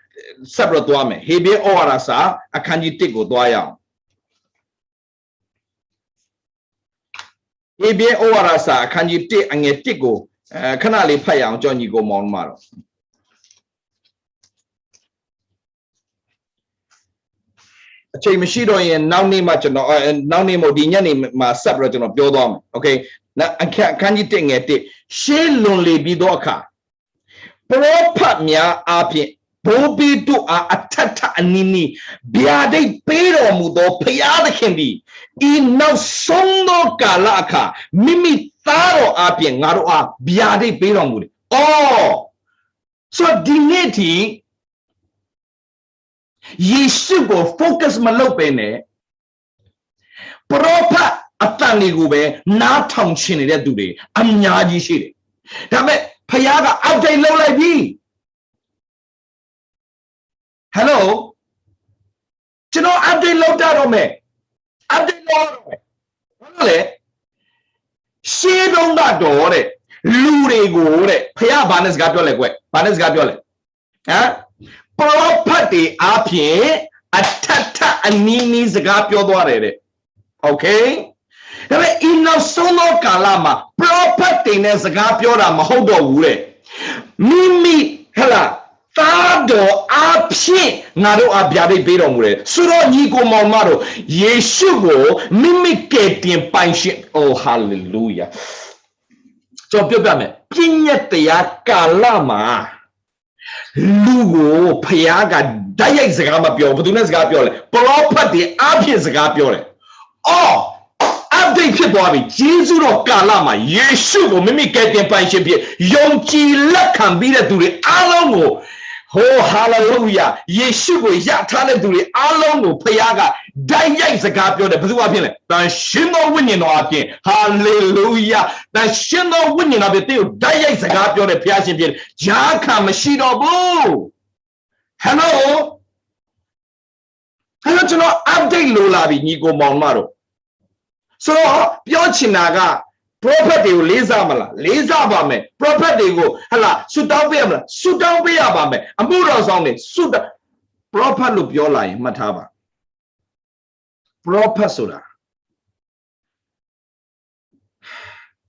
Separate Duame, he be orasa, a can you tigo Doya. He be orasa, can you take and get tigo? Canali Payang, Johnny Gomon Maro. Chay Machido and now name much and now name of Dinyani, my separate of Yodom. Okay, now can you think it? She lonely be doka. Propat mia api, Bobby to a tata anini, Biade Pero Mudo, Payada Kendi, in now Sondo Kalaka, Mimi Taro api, Naroa, Biade Pero Mud. Oh, so Dineti. Yeshu go focus malopene. Propa atani gube na tong chini de dude. Amnyaji shiri. Dame payaga update low like me. Hello. You know update low that me. Update low me. Hello. She don't got door. Lure go. Paya banes got your leg. Banes got your leg. Huh? Property apie atata anini zagapyo doare. Okay? Ina sono kalama property ne zagapyo da mahodo ure. Mimi hela tado apie ngaro abiade bedo mure. Suro niko momaro Yeshugo mimi ketin panshin. Oh hallelujah. So piame pinyete ya kalama. Lugo Payaga Daya Zagapio, but do not Zagapio, property Apie Zagapio. Oh, update people, Jesus of Kalama, Yeshu, Mimic getting Panship, Yonchi Lakan be to the Alongo. Oh, hallelujah. Yeshu, Yatana to the Alongo, Payaga, Daya Zagapio, the Pazuapin, the Shino winning of it. Hallelujah. The Shino winning of it, Daya Zagapio, the Piasin, Jaka Mashido Blue. Hello. I want to know update Lola Nico Monmaro. So, Piochinaga. Property Lizamala, Lizabame, property go, Hala, Sudabama, Sudabame, Amuras on it, Suda, proper loop your line, Mataba. Proper Suda.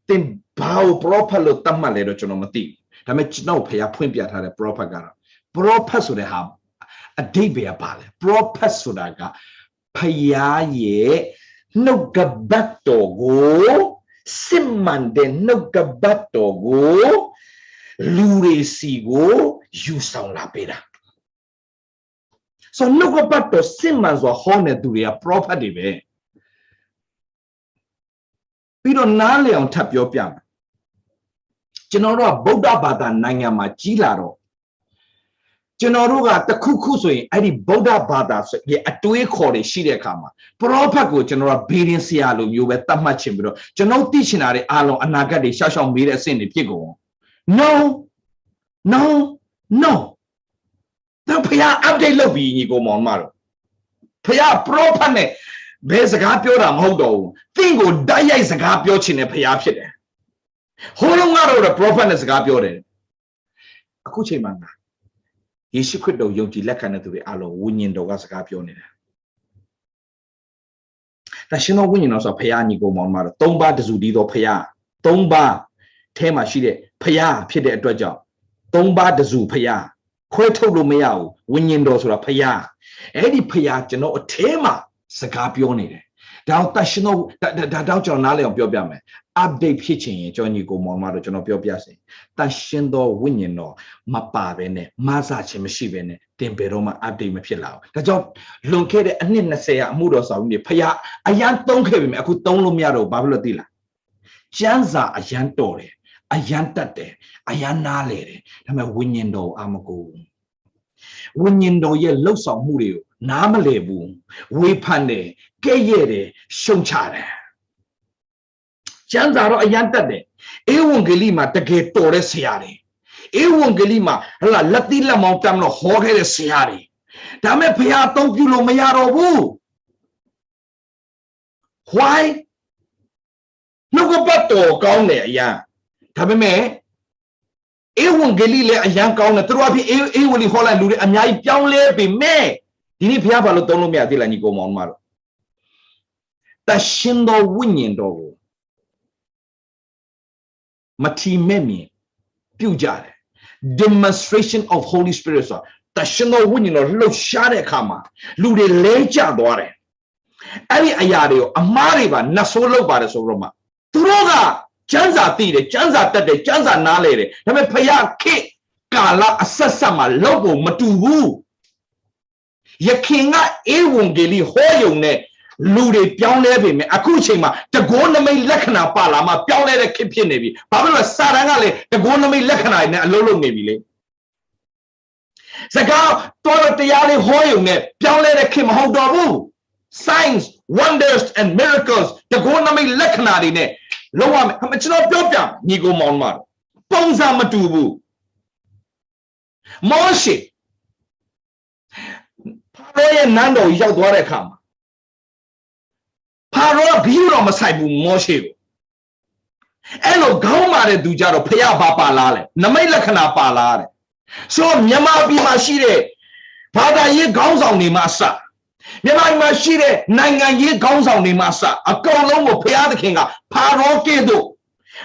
Then bow proper look Tamale Chonomati. Damage no pay a Pimpiat had a proper gara. Proper Suda have a day be a pale, proper Sudaga, Paya ye, no gabato go. Simande no gabato go lure sigo you sound la pera. So no gabato simmans or honor to their property be. We don't nale on tap your piano. General Boda Bada Nanya Majilaro. General the cuckoo, I did Boda Bada, a 2 quarter she kama. Propago general beating Sialo, you were Tamachibro. General dictionary alo anagadi shashon be a sin if you go. No. The Paya update lobby, you go Monmaro. Paya propane. There's a gapio modo. Thingo Daya is a gapio chin a payapshire. Hold on out of the profaness gapio. Akuche manga. Yeshu could do yoti lekana to the alo, winning dogas gapione. National winning also payani go monmar, tomba de zudido paya, tomba, tema shide, paya, pide at dredger, tomba de zu paya, queto lumeo, winning those or paya, Eddie paya, you know, a tema, sagapione. Down national that down journal of your bame, update pitching, Johnny go monmar, John of your biasi. Tashindo winning no, mapavene, masachi machine, temperoma update mapilao. The job located and in the say a mudos of me, paya, a yan don't have him, I could don't lumiaro, babla dilla. Janza a yan tore, a yan tate, a yan nale, I'm a winning do amago. Winning do ye looks of murio, namalebu, we pande, gayere, shunchare. Janzaro a yan tate. Ewungelima take Torres Yari. Ewangelima, Latila Montamno, Hore Siari. Dame Piato Pulomayaro. Why? No go back to Gone, ya. Tabeme. Ewangelile, a young counter, through Ewali Holland, and I young lady me. Dini Piabalo don't me a deal and you go on Maro. The Shindo winning dog. Mati Memi, Pujare. Demonstration of Holy Spirit. The Shindo winning or low shade kama. Lude leja dore. Ari ayario, Amariba, Nasolo Baraso Roma. Turoga, Janza Tide, Janza Tate, Janza Nalere. Name Paya Ke, Kala, Asasama, Lobo, Matubu. Yakinga Ewungeli, Hoyone, Lude, Pianevi, Akuchima, the Goname Lekana Palama, Piane Kipinevi, Pablo Sarangale, the Goname Lekana, Lolo Nevile. Zaga, Toratiali Hoyone, Piane Kim Hodabu. Signs, wonders, and miracles. The Goname Lekanari. Loam, Hamachino Piopiam, Nigo Monmar. Ponza Matubu. Moshe. Paroya Nando Yadwarekam. Paro Biro Masaibu Moshe. Elo Gaumare Dujaro Paya Bapa Lale. Namela Kana Palare. So Nyama Bimashire. Pada ye Gaus on the Massa. Yamai Mashire, Nanga ye Gaus on the Massa. A column of Paya the Kinga. Paro Kedo.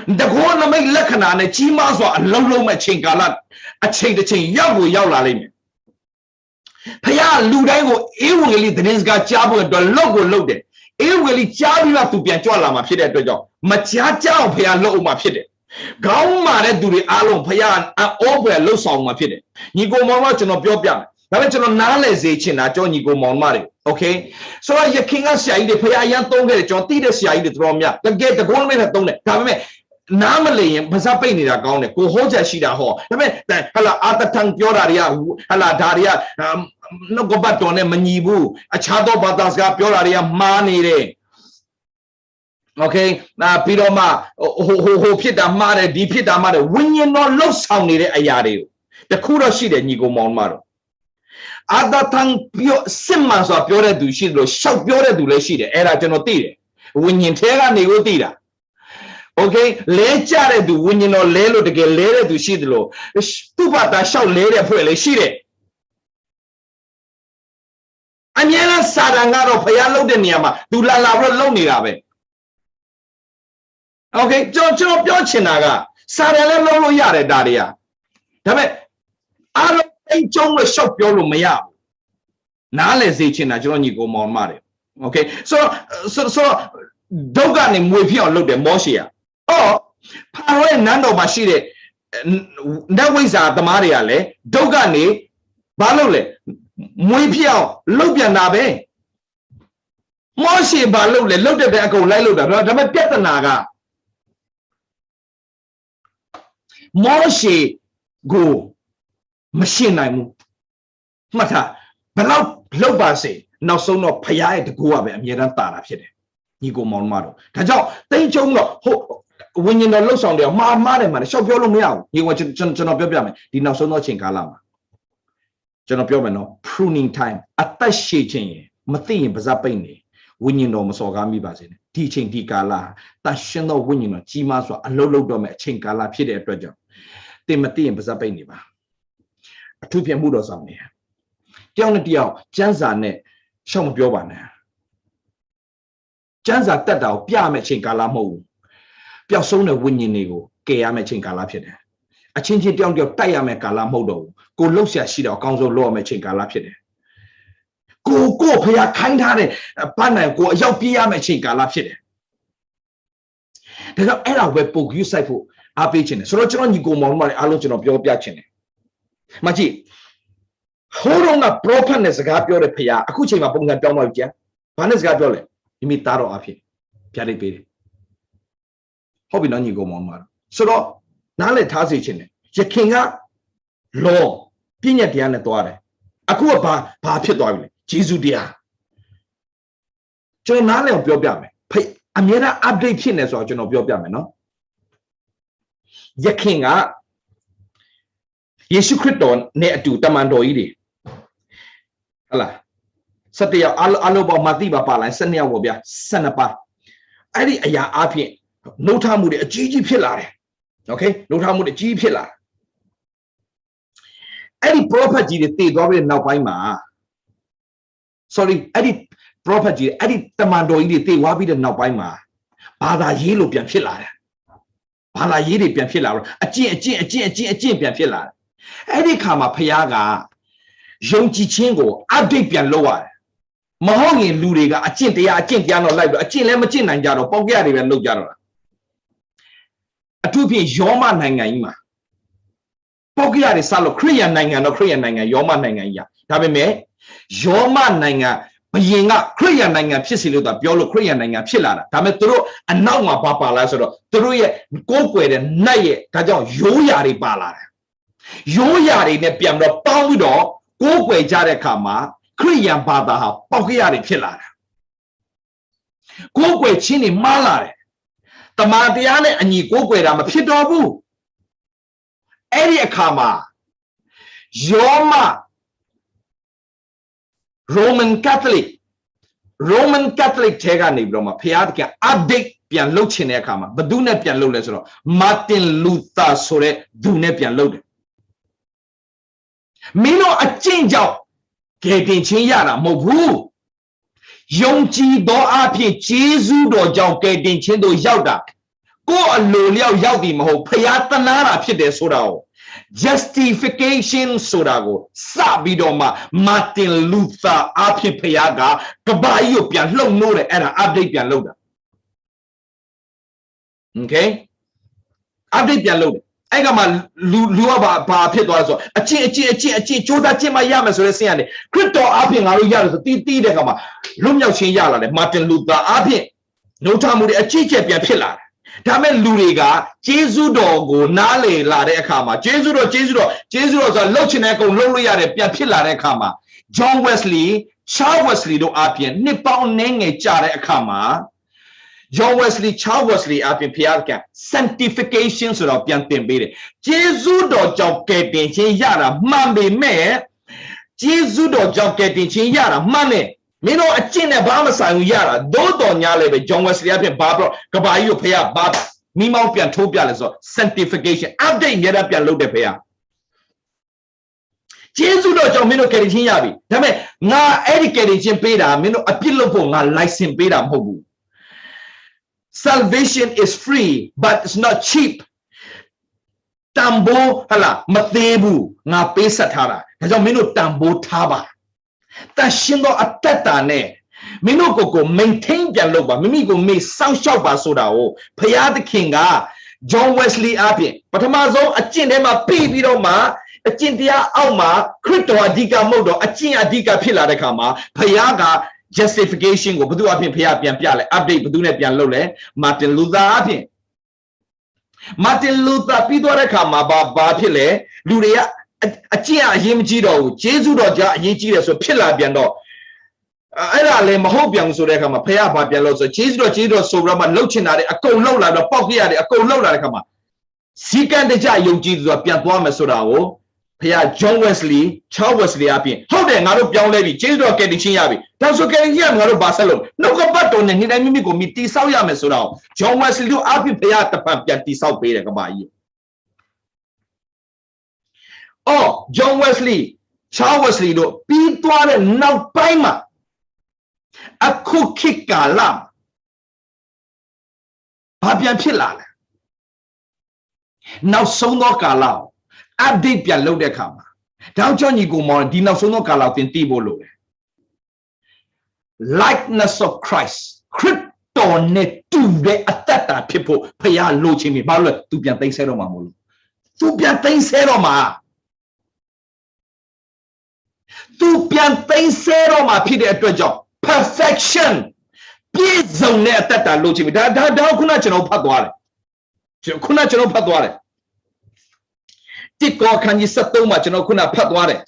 The Gona make Lekana and Chimazo and Lolo Machingalan. A chain the chain Yabu Yaulalim. Paya Ludango, Ewili, the Nins got Jabu and the logo loaded. Ewili Jabu to be a Jola Mafide to Joe. Machacha Paya Lo Mafide. Gaumare do the Alon Payan and over a low song Mafide. You go more much of your piano. Naventuno Nalezichin at Johnny go Monmari. Okay? So your king of Sai, the Payan don't get John Tita Sai, the Dromia, the get the government of Done. Tame. Namely, Pasapini da Gone, go hold a shida ho. I mean, that Hala Atatan Pioraria, Hala Daria, no go back on a Manibu, a Chado Batasga Pioraria, Mani. Okay, now Piroma, who Pita Mare, Di Pita Mare, when you not love sounding a yari. The Kura shida Nigo Monmaro. Other tongue pure simmans of Pure do Shido, shout Pure do Leshide, Era Genotire. When you tell a negotira. Okay, Lechare do when you know Lelo to get later to Shidlo. Stupata shall later for a shide. Anyana Sadangaro Payalo de Niama, do la Lonirabe. Okay, John Chinaga, Sarah Lolo Yare Daria. Tame, I don't think John will shop your Lumaya. Nale Zichina, Johnny go more Mari. Okay, so Dogan with you look at Moshia. Oh, Paro Nando Mashire, that was at the Mariale, Dogani, Balole, Muipio, Lubia Nabe. Moshi Balole, look at the Echo Laluda, the Pietanaga. Moshi go machine I move. Mata, but now Lobase, now so no Paya to go up and Yerantara. You go Monmaro. Tajo, they don't when you know look on there, man, shop your meow. You want to Jonopia, did not so much in Kalama. Jonopio, pruning time, attache chain, Mathi, Bazapini, when you know Masogami Basin, teaching Dicala, Tashino winning, Chimaso, and Lolo Dome, Chinkala, Pide Treasure. They Mathi and Bazapini. A 2 p.m. Mudos on there. Down the Dio, Janzane, Shom Biovana. Janza Tata, Piame Chinkala Mo. Piasona winning nego, Kayame Chinkala Pide. A change it down your Tayame Kalamodo, go Losia Shida, Council Law Chinkala Pide. Go, Pia Kandane, a Pana, go Yapiame Chinkala Pide. There's no error where book you say for our patient. So, you go more, I look of your piachin. Maji, hold on a properness, got your Pia, a Kuchima Bunga Domoja, Panas Gabole, imitaro of him, Piari Piri. Hobby none you go on. So, now let us in it. Kinga law, Pina Diana Dore. Akua Papi Dore, Jesu dia. John Nale of Biobame. Amira update Chines or John of Biobame, no? Yakinga ယေရှုခရစ်တော်နဲ့အတူတမန်တော်ကြီးတွေဟလာ17ယောက်အလိုပေါ်မှာတိပါလိုက်12ယောက်ပေါ့ဗျာ12ပါအဲ့ဒီအရာအဖြစ်နှုတ်ထမှုတွေအကြီးကြီးဖြစ်လာတယ်โอเคနှုတ်ထမှုတွေအကြီးဖြစ်လာအဲ့ဒီ prophet ကြီးတွေတည်သွားပြီးနောက်ပိုင်းမှာ sorry အဲ့ဒီ prophet ကြီးအဲ့ဒီတမန်တော်ကြီးတွေတည်သွားပြီးတဲ့နောက်ပိုင်းမှာဘာသာရေးလို့ပြန်ဖြစ်လာတယ်ဘာသာရေးတွေပြန်ဖြစ်လာတော့အကျင့်ပြန်ဖြစ်လာတယ်အဲ့ဒီခါမှာဖခင်ကယုံကြည်ခြင်းကို update ပြန်လုပ်ရတယ်မဟုတ်ရင်လူတွေကအကျင့်တရားတော့လိုက်ပြီးအကျင့်လည်းမကျင့်နိုင်ကြတော့ပေါက်ကြရတယ်ပဲလုပ်ကြတော့အထူးဖြင့်ယောမနိုင်ငံကြီးမှာပေါက်ကြရတယ်စလို့ခရိယန်နိုင်ငံတော့ခရိယန်နိုင်ငံယောမနိုင်ငံကြီးဒါပေမဲ့ယောမနိုင်ငံဘယင်ကခရိယန်နိုင်ငံဖြစ်စီလို့တော့ပြောလို့ခရိယန်နိုင်ငံဖြစ်လာတာဒါပေမဲ့သူတို့အနောက်မှာပါလာဆိုတော့သူတို့ရဲ့ကိုးကွယ်တဲ့နတ်ရဲ့ဒါကြောင့်ရိုးရာတွေပါလာတယ်ရိုးရာတွေနဲ့ပြန်တော့ပေါင်းပြီးတော့ကိုးကွယ်ကြတဲ့အခါမှာခရိယန်ဘာသာဟာပေါက်ကြရတယ်ဖြစ်လာတာကိုးကွယ်ခြင်းတွေမှားလာတယ်တမန်တရားနဲ့အညီကိုးကွယ်တာမဖြစ်တော့ဘူးအဲ့ဒီအခါမှာယောမRoman Catholic ထဲကနေပြီးတော့မှဖျားတကယ် update ပြန်လုပ်ချင်တဲ့အခါမှာဘယ်သူနဲ့ပြန်လုပ်လဲဆိုတော့ Martin Luther ဆိုတဲ့သူနဲ့ပြန်လုပ်တယ်မင်းတို့အကျင့်ကြောင့်ကယ်တင်ခြင်းရတာမဟုတ်ဘူးယုံကြည်သောအဖြစ်ယေရှုတော်ကြောင့်ကယ်တင်ခြင်းတို့ရောက်တာကိုယ်အလိုလျောက်ရောက်ပြီမဟုတ်ဖျားတနာတာဖြစ်တယ်ဆိုတာကိုjustification ဆိုတာကိုစပြီးတော့မှ Martin Luther အဖြစ်ဖျားကကဘာကြီးကိုပြန်လှုပ်နိုးတယ်အဲ့ဒါ update ပြန်လုပ်တာ okay update ပြန်လုပ်တယ်အဲ့ကမှလူကဘာဖြစ်သွားလဲဆိုအကျင့်ကြိုးစားကျင့်မရမယ်ဆိုတဲ့ဆင်းရတယ်ခရစ်တော်အဖြစ်ငါတို့ရတယ်ဆိုတီးတဲ့ကမှလွတ်မြောက်ခြင်းရလာတယ် Martin Luther အဖြစ်နှုတ်ထမှုတွေအကြီးကျယ်ပြန်ဖြစ်လာတယ်ဒါမဲ့လူတွေကကျေးဇူးတော်ကိုနားလေလာတဲ့အခါမှာကျေးဇူးတော်ဆိုတာလှုပ်ချင်တဲ့အကုန်လှုပ်လို့ရတယ်ပြန်ဖြစ်လာတဲ့အခါမှာ John Wesley Charles Wesley တို့အပြင်နှစ်ပေါင်းနည်းငယ်ကြာတဲ့အခါမှာ John Wesley Charles Wesley အပြင်ဖျားက sanctification ဆိုတော့ပြန်တင်ပေးတယ်ကျေးဇူးတော်ကြောင့်ကယ်တင်ခြင်းရတာမှန်ပေမဲ့ကျေးဇူးတော်ကြောင့်ကယ်တင်ခြင်းရတာမှန်တယ်မင်းတို့အကျင့်နဲ့ဘာမှဆိုင်ဘူးရတာသို့တော်ညာလည်းပဲ John Wesley အပြင်ဘာပြောကဘာကြီးကိုဖျားဘာမိမောင်းပြန်ထိုးပြလဲဆို sanctification update ရတာပြန်လုပ်တယ်ဖျားကျေးဇူးတော်ကြောင့်မင်းတို့ကယ်တင်ခြင်းရပြီဒါပေမဲ့ငါအဲ့ဒီကယ်တင်ခြင်းပေးတာမင်းတို့အပြစ်လုပ်ဖို့ငါ license ပေးတာမဟုတ်ဘူး salvation is free but it's not cheap တန်ဖိုးဟလာမသေးဘူးငါပေးဆက်ထားတာဒါကြောင့်မင်းတို့တန်ဖိုးထားပါတန်ရှင်းသောအတ္တတာနဲ့မင်းတို့ကို maintain ပြန်လုပ်ပါမိမိကိုမေ့စောင့်ရှောက်ပါဆိုတာကိုဘုရားသခင်က John Wesley အပြင်ပထမဆုံးအကျင့်ထဲမှာပြီးတော့မှအကျင့်တရားအောက်မှာခရစ်တော်အဓိကမဟုတ်တော့အကျင့်အဓိကဖြစ်လာတဲ့အခါမှာဘုရားက justification ကိုဘယ်သူအပြင်ဘုရားပြန်ပြလဲ update ဘယ်သူနဲ့ပြန်လုပ်လဲ Martin Luther အပြင် Martin Luther ပြီးသွားတဲ့အခါမှာဘာဖြစ်လဲလူတွေကအကျင့်အရေးမကြီးတော့ဘူးယေရှုတော်ကြောင့်အရေးကြီးတယ်ဆိုဖြစ်လာပြန်တော့အဲ့ဒါလည်းမဟုတ်ပြန်ဆိုတဲ့အခါမှာဖခင်ဘာပြန်လို့ဆိုယေရှုတော်ဆိုပြီးတော့မှလှုပ်ချင်တာတွေအကုန်လှုပ်လာတော့ပေါက်ပြရတယ်အကုန်လှုပ်လာတဲ့အခါမှာစီကံတကြယုံကြည်သူကပြန်သွားမယ်ဆိုတာကိုဖခင် John Wesley Charles Wesley အပြင်ဟုတ်တယ်ငါတို့ပြောင်းလဲပြီယေရှုတော်ကယ်တင်ခြင်းရပြီဒါဆိုကယ်တင်ခြင်းငါတို့ဘာဆက်လုပ်နှုတ်ကပတ်တော်နဲ့နေ့တိုင်းမိမိကိုမိတိဆောက်ရမယ်ဆိုတာကို John Wesley တို့အပြင်ဖခင်တပံပြန်တိဆောက်ပေးတယ်ကမ္ဘာကြီးJohn Wesley Charles Wesley တို့ပြီးသွားတဲ့နောက်ပိုင်းမှာအခုခေတ်ကာလဘာပြန်ဖြစ်လာလဲနောက်ဆုံးသောကာလ update ပြန်လုပ်တဲ့အခါမှာတောင်ကျောင်းကြီးကိုမောင်ဒီနောက်ဆုံးသောကာလကိုသင်သိဖို့လိုတယ် likeness of Christ ခရစ်တော်နဲ့တူတဲ့အတ္တတာဖြစ်ဖို့ဖခင်လိုချင်ပြီဘာလို့လဲသူပြန်သိမ်းဆဲတော့မှာမဟုတ်လို့သူပြန်သိမ်းဆဲတော့မှာသူပြန်သိမ်းဆဲတော့မှာဖြစ်တဲ့အတွက်ကြောင့် perfection ပြည့်စုံတဲ့အတ္တတာလိုချင်ပြီဒါခုနကျွန်တော်ဖတ်သွားတယ်တိကောခန်းကြီး73မှာကျွန်တော်ခုနဖတ်သွားတယ်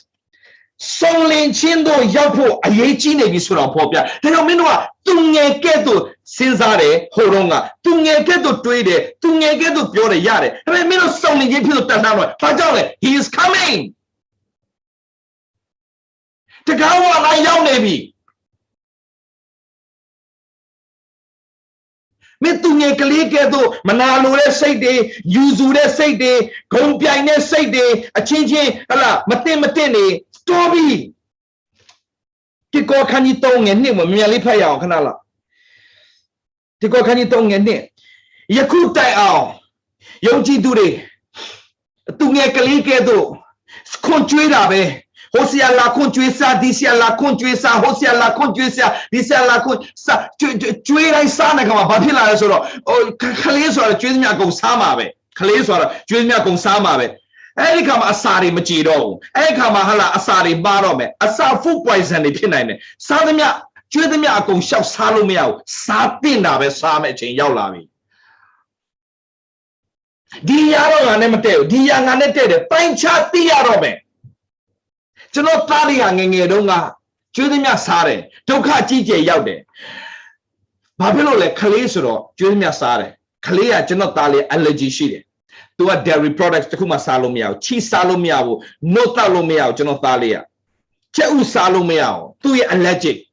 Solin Chindo Yapo, a Yechine Visura Popia. Then Minua, Tunge Keto, Sinzare, Horonga, Tunge Keto Trade, Tunge Keto Pure Yare. I mean, Solin Yapu Tanano, Pajole, he is coming. The Gawa, I young Navy. Metunge Kalikedo, Manalure say day, Yuzure say day, Compiane say day, a change, ala, Matene, Toby. Tiko Canitong and Nim, merely pay out Canala. Tiko Canitong and Nim. Yakutai out. Yonji Dure. Tunge Kalikedo. Scontuirabe. Hosia la contuesa, disia la contuesa, Hosia la contuesa, disia la contuesa, Juera Sanagama, Babila, or Kalesor, Jumia Gosamabe, Kalesor, Jumia Gosamabe, Ericam Asari Machido, Ericamahala Asari Barome, Asa food poison in Pinane, Sadamia, Judemia Gom Shop Salumia, Satina, Samach in Yaulavi. Diaro Anemateo, Dianganete, Pancha Diarobe. General Tali hanging a donga, Judimia Sare, Toka TJ Yaude. Babylon Kalesoro, Judimia Sare, Kalea General Tali allergy sheet. To a dairy products to Kuma Salomiao, Cheese Salomiao, no Talomiao, General Thalia. Cheu Salomiao, to ye allergic.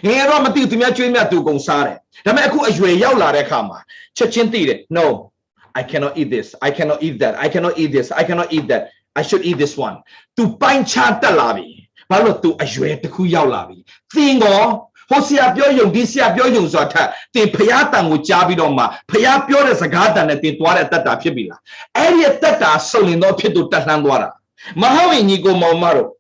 Here are Matu to Mia to Gonsare. The Maku is way Yaula Rekama. Chachintide, no, I cannot eat this, I cannot eat that, I cannot eat this, I cannot eat that. I should eat this one. To pine chata lavi. Palo to ajue to kuyao lavi. Thingo. Hosia Bioyum, Disia Bioyum Zota. The Payatan with Jabidoma. Paya Pure as a garden at the Tuara Tata Pibila. Area Tata solely no Pitu Tatandwara. Mahawi Nigo Momaro.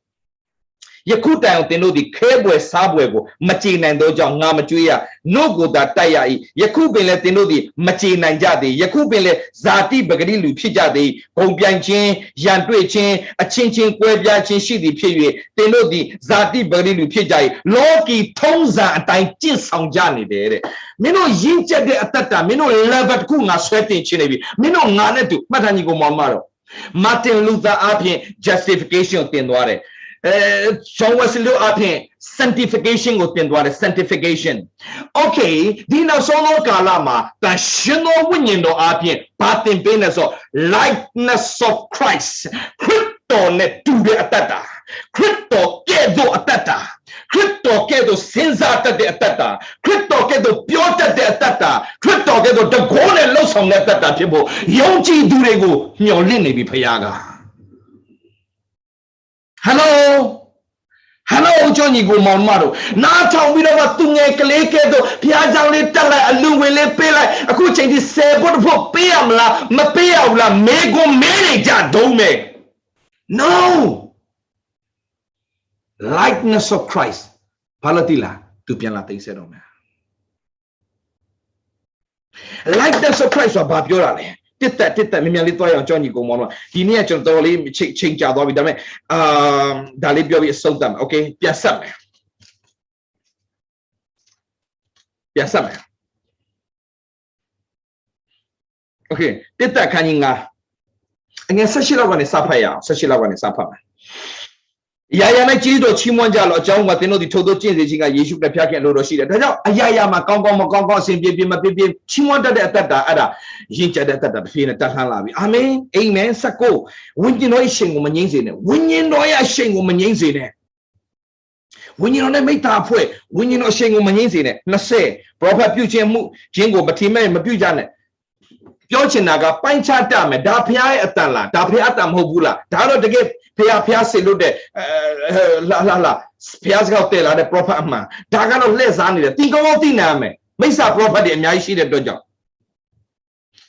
Yakuta te no di Kebwe Sabwego, Machina and Doja Namajuya, no go that Tayai, Yakubele te no di Machina and Jadi, Yakubele Zati Bagadilu Pijadi, Pompianchin, Yantuichin, a Chinchin Quebiachin Shidi Piri, te no di Zati Bagadilu Pijai, Loki Tonza and Taichin Sanjani de Mino Yincha de Atata, Mino Labat Kunga sweating Chinebi, Mino Nanetu, Matanigo Mamaro, Martin Luther Appian, justification Tinware. John Wesley Appian, sanctification of Tindware, sanctification. Okay, Dina Sono Kalama, the Shino Winino Appian, Patin Beneso, likeness of Christ, Crypto net to the Atata, Crypto Kedo Atata, Crypto Kedo Sinzata de Atata, Crypto Kedo Piota de Atata, Crypto Kedo the Golden Loss on Atata people, Yonji Durego, Yolini Piaga. Hello, hello, Johnny Gomaro. Now, we don't tunge Kalekedo, Piazza Litala, Luwele Pela, a coach in this seven for Piamla, Mapeaula, Mego Manager Dome. No likeness of Christ. Palatila, Tupiana said, likeness of Christ or Babiorale. Tita, Mimilitoy, Johnny Gomoro. He near to Dolly, change out of them. Dalibio is sold them. Okay, Piassam. Piassam. Okay, Tita Kaninga. And yes, Sashila one is Sapaya, Sashila one is Sapama. Yayana Chido, Chimonjalo, John, what they know the total change, Yishu, the Piak and Loroshida. Ayama, Congo, Simbi, Pipi, Chimonda de Tata, Jincha de Tata, Fina Tahalavi. Amen, amen, Sako. When you know a shing woman in it, when you know a shing woman in it. When you know a meta pue, when you know shing woman in it, na say, proper Puchin Jingo, but he may Mapujan. Yochinaga, Pancha Dame, Dapia Atala, Dapiatam Hobula, Dado to get. Pia Selude, la Piazza Hotel, the proper man. Dagano Lesani, think of Diname. Mesa property and Yashi the Dojo.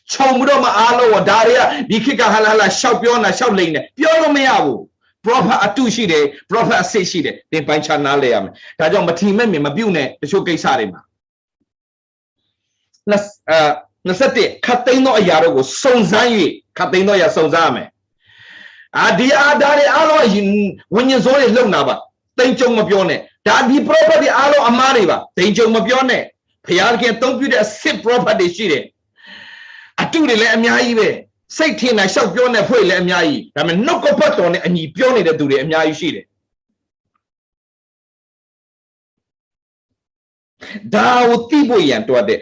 Chomudoma Alo or Daria, Bikika Halala, Shapiona, Shaolin, Piolo Meabu, proper Atushide, proper Seshide, the Panchana Leam. Tajon Batimemi, Mabune, the showcase Harima. Nasate, Cateno Yaro, Sonzai, Cateno Ya Sonzame. Adia Dari Alo, when you saw it, look now, Tenchong Mapione, Dadi property Alo Amariva, Tenchong Mapione, Piarki don't be a sip property shitty. I do the Lemyaive, say tin, I shall go on a point Lemyai. I mean, no copaton and you pione to the Emyai shitty. ဒါကိုသိဖို့ရန်တော့တဲ့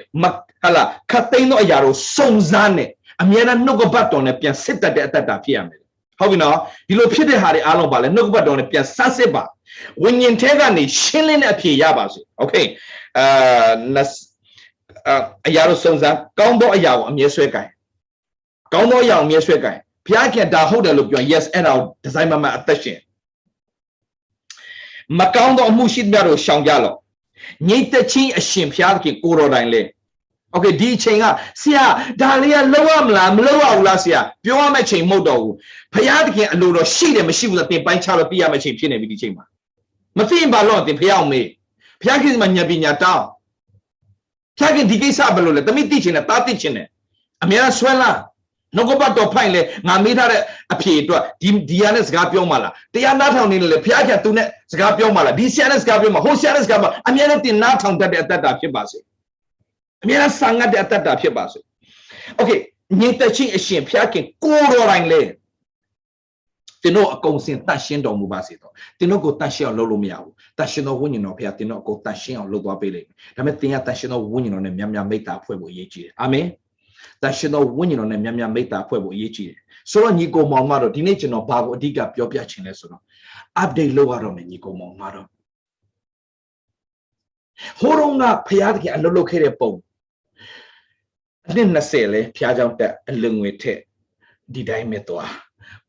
ဟာလားခတ်သိမ်းသောအရာတို့စုံစမ်းနဲ့အမြဲတမ်းနှုတ်ကပတ်တော်နဲ့ပြန်စစ်တတ်တဲ့အတ္တဖြစ်ရမယ်ဟုတ်ပြီနော်ဒီလိုဖြစ်တဲ့ဟာတွေအားလုံးပါလဲနှုတ်ကပတ်တော်နဲ့ပြန်ဆန်းစစ်ပါဝိညာဉ်ထဲကနေရှင်းလင်းတဲ့အဖြေရပါစေโอเคအရာတို့စုံစမ်းကောင်းသောအရာကိုအမြဲဆွဲကင်ကောင်းသောအရာကိုအမြဲဆွဲကင်ဘုရားခင်ဒါဟုတ်တယ်လို့ပြော yes အဲ့ဒါကိုဒီဇိုင်းမအသက်ရှင်မကောင်းသောအမှုရှိသမျှတို့ရှောင်ကြလော့ညိတ်သက်ချင်းအရှင်ဘုရားခင်ကိုတော်တိုင်လေโอเคဒီအချိန်ကဆရာဒါလေးကလောက်ရမလားမလောက်ရဘူးလားဆရာပြောရမယ့်ချိန်မဟုတ်တော့ဘူးဘုရားခင်အလိုတော်ရှိတယ်မရှိဘူးဆိုတင်ပိုင်းချလို့ပြရမယ့်ချိန်ဖြစ်နေပြီဒီချိန်မှာမသိရင်ဘာလို့တင်ဘုရားအောင်မေးဘုရားခင်ကညပညာတောင်းဘုရားခင်ဒီကိစ္စဘယ်လိုလဲတမိသိချင်တယ်တားသိချင်တယ်အများဆွဲလာနှုတ်ကပတ်တော်ဖိုင်လေငါမေးထားတဲ့အဖြေအတွက်ဒီရနဲ့စကားပြောမှလားတရားနားထောင်နေလေဘုရားခင်သူနဲ့စကားပြောမှလားဒီဆရာနဲ့စကားပြောမှဟိုဆရာနဲ့စကားမှအများနဲ့တင်နားထောင်တတ်တဲ့အတ္တဖြစ်ပါစေအများနဲ့ဆန်ငတ်တဲ့အတ္တဖြစ်ပါစေโอเคညင်သက်ချင်းအရှင်ဘုရားခင်ကိုတော်တိုင်းလေတင်တို့အကုန်စင်တတ်ရှင်းတော်မူပါစေတော့တင်တို့ကိုတတ်ရှင်းအောင်လုပ်လို့မရဘူးတတ်ရှင်းတော်ဝိညာဉ်တော်ဘုရားတင်တို့အကုန်တတ်ရှင်းအောင်လုပ်သွားပေးလိမ့်မယ်ဒါပေမဲ့တင်ရတတ်ရှင်းတော်ဝိညာဉ်တော်နဲ့များများမိတ္တာဖွဲ့ဖို့အရေးကြီးတယ်အာမင်တတ်ရှင်းတော်ဝိညာဉ်တော်နဲ့များများမိတ္တာဖွဲ့ဖို့အရေးကြီးတယ်ဆိုတော့ညီကိုမောင်မတော်ဒီနေ့ကျွန်တော်ဘာကိုအဓိကပြောပြချင်လဲဆိုတော့ update လုပ်ရတော့မယ်ညီကိုမောင်မတော်ဟိုတော့ကဘုရားခင်အလုပ်လုပ်ခဲ့တဲ့ပုံအနှစ်20လဲဘုရားကြောင့်တက်အလုံငွေထက်ဒီတိုင်းမဲ့သွား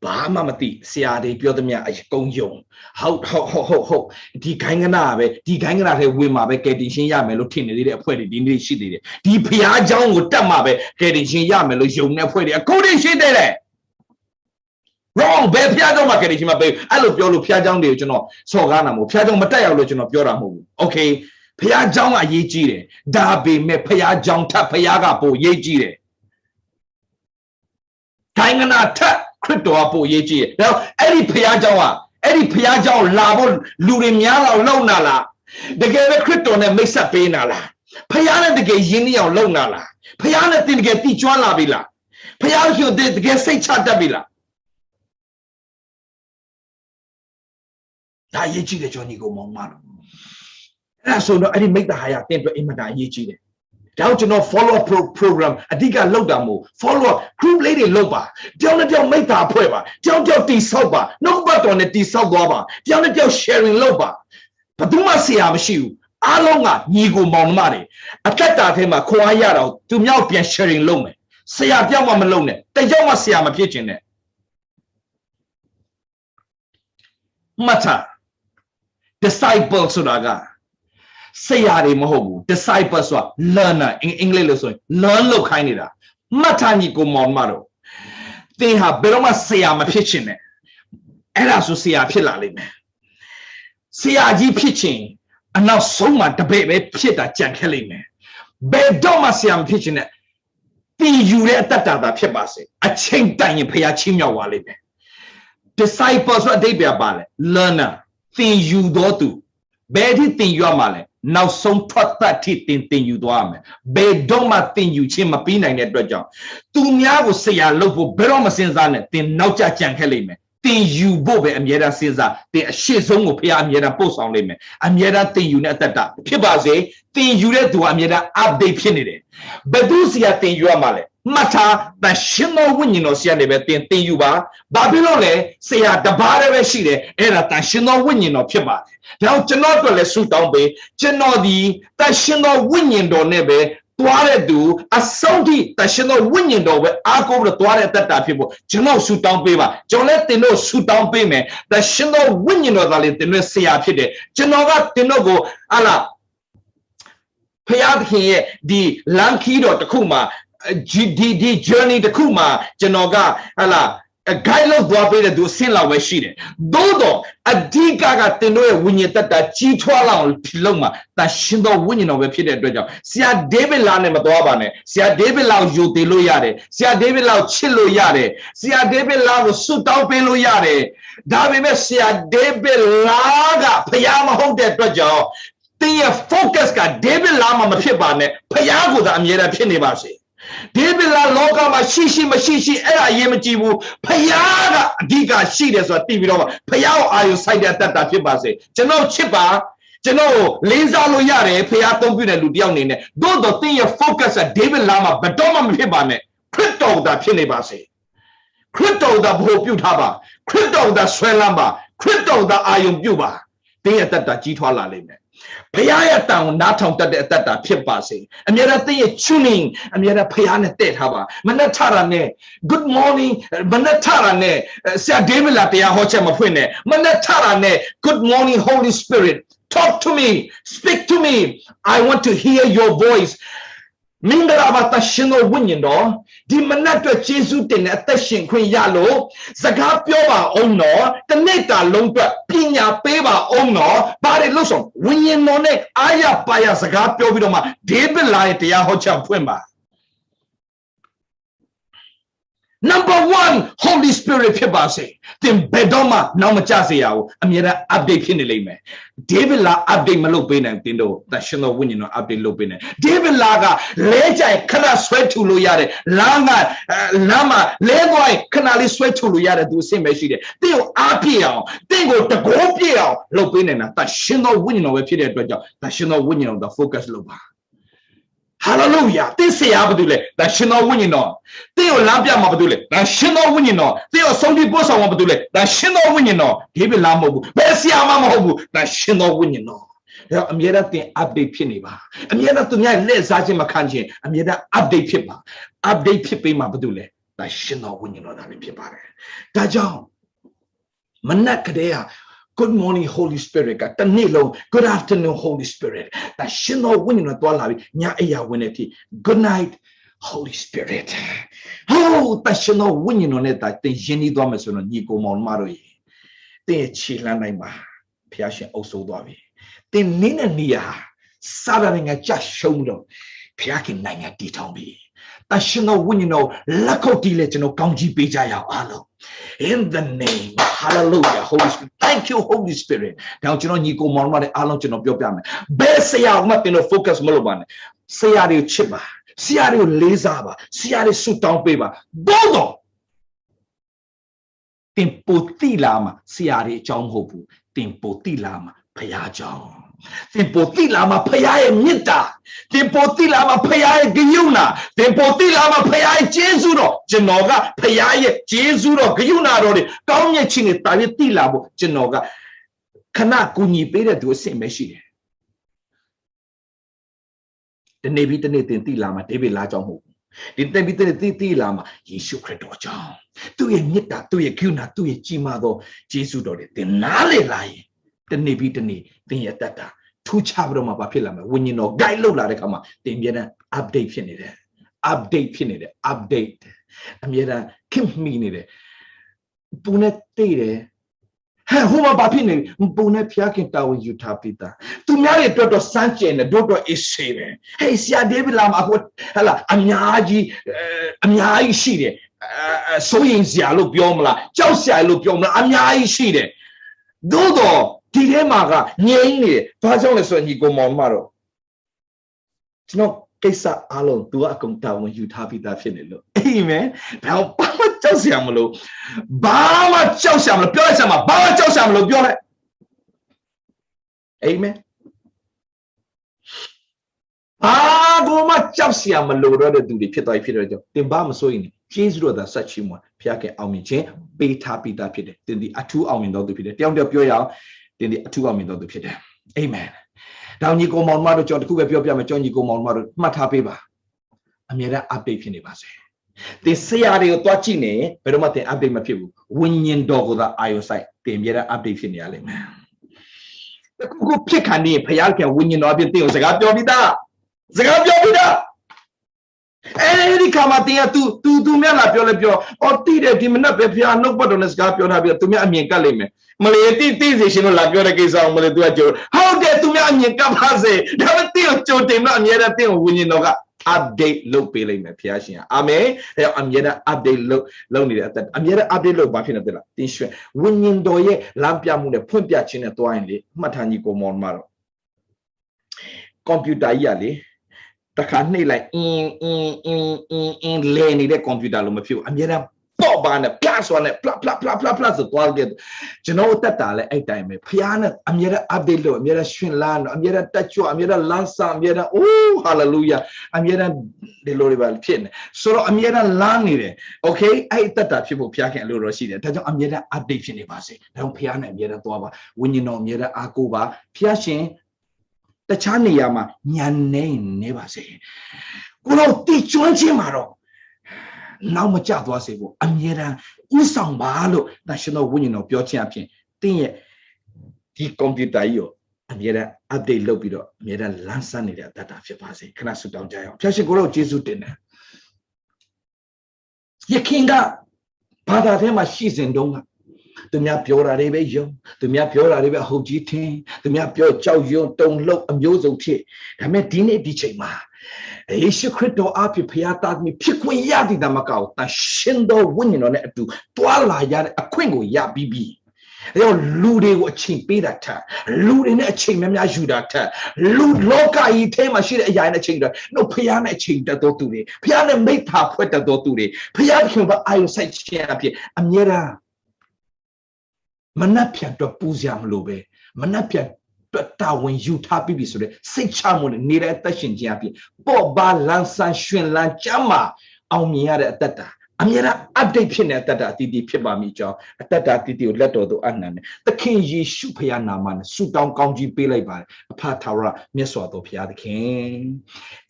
ဘာမှမသိဆရာတွေပြောသမျှအကုန်ယုံဟုတ်ဒီခိုင်းကနာပဲဒီခိုင်းကနာထဲဝင်မှာပဲကယ်တင်ရှင်းရမယ်လို့ထင်နေသေးတဲ့အဖွဲ့တွေဒီနေ့ရှိသေးတယ်ဒီဘုရားเจ้าကိုတတ်မှာပဲကယ်တင်ရှင်းရမယ်လို့ယုံတဲ့အဖွဲ့တွေအခုတည်းရှိသေးတယ် wrong ဘယ်ဘုရားเจ้าမှာကယ်တင်ရှင်းမှာပဲအဲ့လိုပြောလို့ဘုရားเจ้าတွေကိုကျွန်တော်စော်ကားတာမဟုတ်ဘုရားเจ้าမတက်ရောက်လို့ကျွန်တော်ပြောတာမဟုတ်ဘူး okay ဘုရားเจ้าကအရေးကြီးတယ်ဒါပေမဲ့ဘုရားเจ้าထပ်ဘုရားကပိုရေးကြီးတယ်ခိုင်းကနာထပ်ခရစ်တော်ကပိုရေးကြီးတယ်ဒါအဲ့ဒီဘုရားเจ้าကအဲ့ဒီဘုရားเจ้าလာဖို့လူတွေများတော့လုံနာလားတကယ်ပဲခရစ်တော်နဲ့မိတ်ဆက်ပေးနာလားဘုရားနဲ့တကယ်ယဉ်နေအောင်လုံနာလားဘုရားနဲ့တင်တကယ်တိကျွမ်းလာပြီလားဘုရားရှင်တကယ်စိတ်ချတတ်ပြီလားဒါရေးကြည့်တယ်ကျွန်တော်ညီကိုမောင်မတော်အဲ့ဒါဆိုတော့အဲ့ဒီမိတ္တဟာယတင်အတွက်အင်မတန်ရေးကြည့်တယ်ဒါကိုကျွန်တော် follow up program အဓိကလောက်တာမို့ follow up group လေးတွေလောက်ပါတယောက်နဲ့တယောက်မိတ္တဖွဲ့ပါတယောက်တယောက်တိဆောက်ပါနှုတ်ပတ်တော်နဲ့တိဆောက်သွားပါတယောက်နဲ့တယောက် sharing လုပ်ပါဘယ်သူမှဆရာမရှိဘူးအားလုံးကညီကိုမောင်နှမတွေအသက်တာထဲမှာခွန်အားရတော့သူမြောက်ပြန် sharing လုပ်မယ်ဆရာပြောင်းမှမလုပ်နဲ့တယောက်မှဆရာမဖြစ်ချင်နဲ့မှတ်ထား disciple ဆိုတာကဆရာတွေမဟုတ်ဘူး disciple ဆိုတာ learner အင်္ဂလိပ်လို့ဆိုရင် learn လုပ်ခိုင်းနေတာမှတ်ထားညီကိုမောင်မတော်သင်ဟာဘယ်တော့မှဆရာမဖြစ်ချင်နဲ့အဲ့ဒါဆိုဆရာဖြစ်လာလိမ့်မယ်ဆရာကြီးဖြစ်ချင်အနောက်ဆုံးမှာတပည့်ပဲဖြစ်တာကြံခဲ့လိမ့်မယ်ဘယ်တော့မှဆရာမဖြစ်ချင်နဲ့သင်ယူတဲ့အတ္တတာဖြစ်ပါစေအချိန်တိုင်ရင်ဖခင်ချီးမြှောက်ပါလိမ့်မယ် disciple ဆိုအဓိပ္ပာယ်ပါလေ learner သင်ယူတော်သူဘယ်ဒီသင်ယူရမှာလဲနောက်ဆုံးထွက်သက်ထိသင်ယူသွားမယ်ဘယ်တော့မှသင်ယူခြင်းမပြီးနိုင်တဲ့အတွက်ကြောင့်သူများကိုဆရာလုပ်ဖို့ဘယ်တော့မစဉ်းစားနဲ့သင်နောက်ကျကြံခဲ့လိမ့်မယ်သင်ယူဖို့ပဲအမြဲတမ်းစဉ်းစားသင်အရှိဆုံးကိုဖခင်အမြဲတမ်းပို့ဆောင်လိမ့်မယ်အမြဲတမ်းသင်ယူတဲ့အတ္တဖြစ်ပါစေသင်ယူတဲ့သူကအမြဲတမ်း update ဖြစ်နေတယ်ဘယ်သူဆရာသင်ယူရမှာလဲမှတ်ထားတန်ရှင်တော်ဝိညာဉ်တော်ဆရာနေပဲသင်ယူပါဘာဖြစ်လို့လဲဆရာတပါးတည်းပဲရှိတယ်အဲ့ဒါတန်ရှင်တော်ဝိညာဉ်တော်ဖြစ်ပါတယ်ဒါကြောင့်ကျွန်တော်တို့လည်းဆုတောင်းပေးကျွန်တော်ဒီတန်ရှင်တော်ဝိညာဉ်တော်နဲ့ပဲသွားတဲ့သူအဆုံးထိတန်ရှင်တော်ဝိညာဉ်တော်ပဲအားကိုးပြီးသွားတဲ့အတ္တဖြစ်ဖို့ကျွန်တော်ဆုတောင်းပေးပါကျွန်တော်လည်းတင်တို့ဆုတောင်းပေးမယ်တန်ရှင်တော်ဝိညာဉ်တော်ကလည်းတင်တို့ဆရာဖြစ်တယ်ကျွန်တော်ကတင်တို့ကိုဟာလားဖခင်ခင်ရဲ့ဒီလမ်းခီးတော်တစ်ခုမှာဒီ journey တခုမှာကျွန်တော်ကဟာလား guide လုပ်သွားပေးတဲ့သူအဆင့်လောက်ပဲရှိတယ်သို့တော့အဓိကကတင်တို့ရဲ့ဝိညာဉ်တတ္တကြီးထွားလောက်ဖြစ်လို့မှာတန်ရှင်တော်ဝိညာဉ်တော်ပဲဖြစ်တဲ့အတွက်ကြောင့်ဆရာဒေးဗစ်လာနဲ့မသွားပါနဲ့ဆရာဒေးဗစ်လာကိုယူတည်လို့ရတယ်ဆရာဒေးဗစ်လာကိုချစ်လို့ရတယ်ဆရာဒေးဗစ်လာကိုဆုတောင်းပေးလို့ရတယ်ဒါပေမဲ့ဆရာဒေးဗစ်လာကဖခင်မဟုတ်တဲ့အတွက်ကြောင့်တင်ရဲ့ focus ကဒေးဗစ်လာမှမဖြစ်ပါနဲ့ဖခင်ကိုသာအမြဲတမ်းဖြစ်နေပါစေဒေးဗစ်လာလောကမှာရှိမရှိအဲ့ဒါအရေးမကြီးဘူးဖခင်ကအဓိကရှိတယ်ဆိုတာသိပြီးတော့ဖခင်ကိုအာရုံစိုက်တဲ့အတ္တဖြစ်ပါစေကျွန်တော်ချစ်ပါ ကျွန်တော်လေးစားလို့ရတယ်ဖခင်သုံးပြတဲ့လူတယောက်အနေနဲ့သို့တော့သင်ရဲ့ focus က David လာမှာဘယ်တော့မှမဖြစ်ပါနဲ့ခရစ်တော်သာဖြစ်နေပါစေခရစ်တော်သာဘို့ပြုထားပါခရစ်တော်သာဆွဲလန်းပါခရစ်တော်သာအာယုံပြုပါသင်ရဲ့အသက်တာကြီးထွားလာလိမ့်မယ်ဖခင်ရဲ့တန်ကိုနားထောင်တတ်တဲ့အသက်တာဖြစ်ပါစေအမြဲတမ်းသင်ရဲ့ tuning အမြဲတမ်းဖခင်နဲ့တည့်ထားပါမနဲ့ထတာနဲ့ good morning မနဲ့ထတာနဲ့ဆရာဒေးဗစ်လာတရားဟောချက်မဖွင့်နဲ့မနဲ့ထတာနဲ့ good morning Holy Spirit talk to me speak to me I want to hear your voice မင်္ဂလာပါတရှင်တော်ဝိညာဉ်တော်ဒီမနက်အတွက်ယေရှုတင်တဲ့အသက်ရှင်ခွင့်ရလို့စကားပြောပါအောင်နော်တနေ့တာလုံးအတွက်ပညာပေးပါအောင်နော်ဘာတွေလို့ဆိုဝိညာဉ်တော်နဲ့အာရပါရစကားပြောပြီးတော့မှဒေးဗစ်လာရဲ့တရားဟောချက်ဖွင့်ပါNumber 1 Holy Spirit ဖြစ်ပါစေသင်ဘယ်တော့မှနောက်မကျစေရဘူးအမြဲတမ်း update ဖြစ်နေလိမ့်မယ် David လာ update မလုပ်ပေးနိုင်တင်တော့တရှင်တော်ဝိညာဉ်တော် update လုပ်ပေးနိုင် David လာကလဲကြိုင်ခဏဆွဲထူလို့ရတယ်လမ်းမှာလဲသွားရင်ခဏလေးဆွဲထူလို့ရတယ်သူအဆင့်ပဲရှိတယ်သင်ကိုအားပြည့်အောင်သင်ကိုတကောပြည့်အောင်လုပ်ပေးနိုင်တာတရှင်တော်ဝိညာဉ်တော်ပဲဖြစ်တဲ့အတွက်ကြောင့်တရှင်တော်ဝိညာဉ်တော် focus လုပ်ပါHallelujah သင်ဆရာဘာတူလဲဒါရှင်တော်ဝိညာဉ်တော်သင်ကိုလမ်းပြမှာဘာတူလဲဒါရှင်တော်ဝိညာဉ်တော်သင်ကိုဆုံးဖြတ်ပို့ဆောင်မှာဘာတူလဲဒါရှင်တော်ဝိညာဉ်တော်ဒီပဲလားမဟုတ်ဘူးဘယ်ဆရာမှမဟုတ်ဘူးဒါရှင်တော်ဝိညာဉ်တော်ဒါအမြဲတမ်းသင် update ဖြစ်နေပါအမြဲတမ်းသူများလက်စားခြင်းမခံခြင်းအမြဲတမ်း update ဖြစ်ပါ update ဖြစ်ပေးမှာဘာတူလဲဒါရှင်တော်ဝိညာဉ်တော်ဒါပဲဖြစ်ပါတယ်ဒါကြောင့်မနက်ကတည်းကGood morning Holy Spirit ကတနေ့လုံး Good afternoon Holy Spirit ဒါရှင်တော်ဝိညာဉ်တော်တွားလာပြီညအိယာဝင်တဲ့အထိ Good night Holy Spirit ဟိုးတရှင်တော်ဝိညာဉ်တော်နဲ့ဒါသင်ယဉ်ဤသွားမယ်ဆိုတော့ညီကိုမောင်မတို့ရေသင်ခြေလှမ်းတိုင်းမှာဘုရားရှင်အုပ်စိုးသွားပြီသင်နင်းတဲ့နေရာစာရနိုင်ငံကြရှုံးတော့ဘုရားခင်နိုင်ငံတည်ထောင်ပြီတရှင်တော်ဝိညာဉ်တော်လက်ခုပ်တီးလဲကျွန်တော်ကောင်းကြီးပေးကြရအောင်အားလုံးIn the name, hallelujah, Holy Spirit. Thank you, Holy Spirit. Now, you know, you go more than I don't know, you're best say out, not in a focus, Moloban. Say out your chipper, see out your lazaba, see out your suit down paper. Bodo Timpoti lama, see out your John Hopu, Timpoti lama, Payajong. Timpoti lama, Payay Mita, Timpoti lama, Payay Giuna, Timpoti lama, Payay Jesudo, Genoga, Payay Jesudo, Giuna, Gaunya Chini, Taviti Labo, Genoga, Kanakuni, better to a same machine. The Navy the Nathan Lama, David Lajong. Didn't they be the Lama? He shook it or John. To a Nita, to a Kuna, to a Chimado, Jesudo, the Nale lie. The Navy the knee, the Yatata, two Chabroma Papilama, when you know, Guy Lola, come, then get an update finite. Update finite, update. I'm yet a Kim meaning. Bunet Tede. Who are Papini? Bunet Piakin Tower, you tapita. To marry Dr. Sanchez and the doctor is saving. Hey, see, David Lama, what? Hella, Amyaji, Shide. Sewing Zialo Biomla, Josia look Biomla, Amyai Shide. Dodo. Dilemaga, Niang, Pajones when you go Monmaro. It's no Kesa Alon, do a contown when you happy that finilo. Amen. Now, Bama Josiamolo, Bama Josiamolo, Piosama, Bama Josiamolo, Biore. Amen. Boma Josiamolo, rather do the pit I Peter, the Bama sewing. Jesus wrote that such him one, Piake Almiche, Bait happy that pit, then the Atu Almin dog the pit, down the Pioya. The 2 hours of the pit. Amen. Down you go on mother, John, who have your John, you go on mother, Matapiba. Amira update in the base. They say, are you watching, but what they update my people? Winning dog that I was like, they made an update in the element. The go pick a name, Payalka, winning of your things. I got your vida. Any come out there to me up your lepio, or Tida, Dimon up if you are no but on a scarpio, to me, I mean, Kalime. Malay teasing like your case on Maladuajo. How dare to me, I mean, Kapaze? Never think of them, not yet a thing when you know update look billing, Piacia. I may, I'm yet update look lonely at that. I'm yet update look back in the dish. When you do ye, Lampia Mune, Puntiachin at Twinely, Matanico Monmaro. Computer yali. The canny like in Lenny the computer, I'm yet ပေါ့ပါနဲ့ပြဆိုနဲ့ဖလားဆိုသွားခဲ့ကျွန်တော်တက်တာလဲအဲ့တိုင်းပဲဖျားနဲ့အမြဲတမ်း update လုပ်အမြဲတမ်းရှင်လန်းအမြဲတမ်းတက်ကြွအမြဲတမ်းလန်းစာအမြဲတမ်းအိုး hallelujah အမြဲတမ်းဒီလိုတွေပါဖြစ်နေဆိုတော့အမြဲတမ်းလန်းနေတယ် okay အဲ့တက်တာဖြစ်ဖို့ဖျားခင်အလိုတော်ရှိတယ်ဒါကြောင့်အမြဲတမ်း update ဖြစ်နေပါစေဒါကြောင့်ဖျားနဲ့အမြဲတမ်းသွားပါဝိညာဉ်တော်အမြဲတမ်းအားကိုးပါဖျားရှင်တခြားနေရာမှာညာနေပါစေကိုတော့တိကျွမ်းခြင်းမှာတော့နောက်မကြသွားစေဖို့အမြဲတမ်းဥဆောင်ပါလို့ဒါရှင်တော်ဝိညာဉ်တော်ပြောခြင်းအဖြစ်တင်းရဲ့ဒီကွန်ပျူတာကြီးကိုအမြဲတမ်း update လုပ်ပြီးတော့အမြဲတမ်းလမ်းဆန်းနေတဲ့အတ္တဖြစ်ပါစေခဏဆုတောင်းကြရအောင်ဖျားရှင်ကိုတော့ယေရှုတင်တယ်ယခင်ကဘာသာထဲမှာရှိစဉ်တုန်းကသူများပြောတာတွေပဲယုံသူများပြောတာတွေပဲဟုတ်ကြီးထင်သူများပြောကြောက်ရွံ့တုန်လှုပ်အမျိုးစုံဖြစ်ဒါပေမဲ့ဒီနေ့ဒီချိန်မှာယေရှုခရစ်တော်အဖြစ်ဖခင်သားသမီးဖြစ်ခွင့်ရသည်တမကောတန်ရှင်တော်ဝိညာဉ်တော်နဲ့အတူတွာလာရတဲ့အခွင့်ကိုရပြီးပြီအဲတော့လူတွေကိုအချိန်ပေးတာထက်လူတွေနဲ့အချိန်များများယူတာထက်လူလောကကြီးထဲမှာရှိတဲ့အရာနဲ့အချိန်တော့တို့ဖခင်နဲ့အချိန်တက်တော်သူတွေဖခင်နဲ့မိသားဖွဲ့တက်တော်သူတွေဖခင်ခင်ပါအာယုစိုက်ခြင်းအဖြစ်အမြဲတမ်းမနှက်ဖြတ်တော့ပူစရာမလိုပဲမနှက်ဖြတ်တော့တာဝန်ယူထားပြီးပြီဆိုတဲ့စိတ်ချမှုနဲ့နေတဲ့အသက်ရှင်ခြင်းအဖြစ်ပေါ့ပါလန်းဆန်းရှင်လန်းကျမ်းမာအောင်မြင်ရတဲ့အတ္တအမြဲတမ်း update ဖြစ်နေတဲ့အတ္တအတီးတီးဖြစ်ပါမိကြောင်းအတ္တအတီးတီးကိုလက်တော်သို့အနံ့နဲ့သခင်ယေရှုဖခင်နာမနဲ့ဆုတောင်းကောင်းကြီးပေးလိုက်ပါတယ်အဖထာဝရမြတ်စွာဘုရားသခင်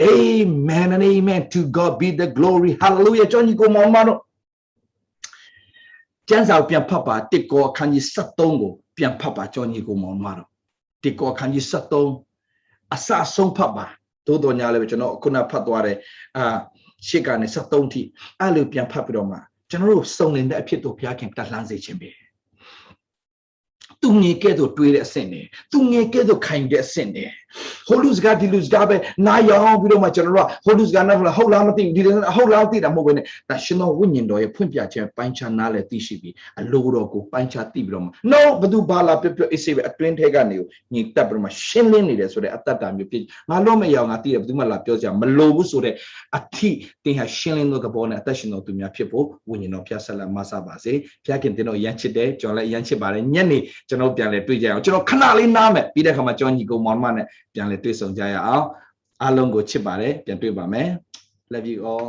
Amen and amen to God be the glory hallelujah ကြောင့်ဒီကိုမောင်မတို့ကျမ်းစာပြန်ဖတ်ပါတစ်ကောအခန်းကြီး73ကိုပြန်ဖတ်ပါကြောင့်ညီကိုမောင်မတို့တစ်ကောအခန်းကြီး73အစဆုံးဖတ်ပါသို့တော်ညာလည်းကျွန်တော်ခုနဖတ်သွားတယ်ရှေ့ကနေ73ထိအဲ့လိုပြန်ဖတ်ပြီးတော့မှကျွန်တော်တို့စုံလင်တဲ့အဖြစ်တို့ဘုရားခင်တတ်လှမ်းစေခြင်းပဲသူငယ်ကဲ့သို့တွေးတဲ့အဆင့်နဲ့သူငယ်ကဲ့သို့ခိုင်တဲ့အဆင့်နဲ့ဟိုလူစကားဒီလူစကားပဲနားရောင်ပြီးတော့မှကျွန်တော်တို့ကဟိုလူစကားနဲ့ဟုတ်လားမသိဘူးဒီဟုတ်လားသိတာမဟုတ်ဘဲနဲ့ဒါရှင်တော်ဝိညာဉ်တော်ရဲ့ဖွင့်ပြခြင်းပိုင်းခြားနားလဲသိရှိပြီးအလိုတော်ကိုပိုင်းခြားသိပြီးတော့မှ no ဘသူဘာလာပြောအေးစေးပဲအတွင်းထဲကနေကိုညီတက်ပြီးတော့မှရှင်းလင်းနေတယ်ဆိုတဲ့အတ္တတာမျိုးဖြစ်ငါလို့မရအောင်ငါသိတယ်ဘသူမှလာပြောစရာမလိုဘူးဆိုတဲ့အထိတင်ဟာရှင်းလင်းသောသဘောနဲ့အသက်ရှင်တော်သူများဖြစ်ဖို့ဝိညာဉ်တော်ဖျားဆက်လက်မဆပါစေဖျားခင်တင်တော်ရမ်းချစ်တယ်ကျွန်တော်လည်းရမ်းချစ်ပါတယ်ညနေကျွန်တော်ပြန်လဲတွေ့ကြအောင်ကျွန်တော်ခဏလေးနားမယ်ပြီးတဲ့အခါမှာကျွန်တော်ညီကောင်မောင်မနဲ့ပြန်လဲတွေ့ဆုံကြရအောင်အားလုံးကိုချစ်ပါတယ်ပြန်တွေ့ပါမယ် love you all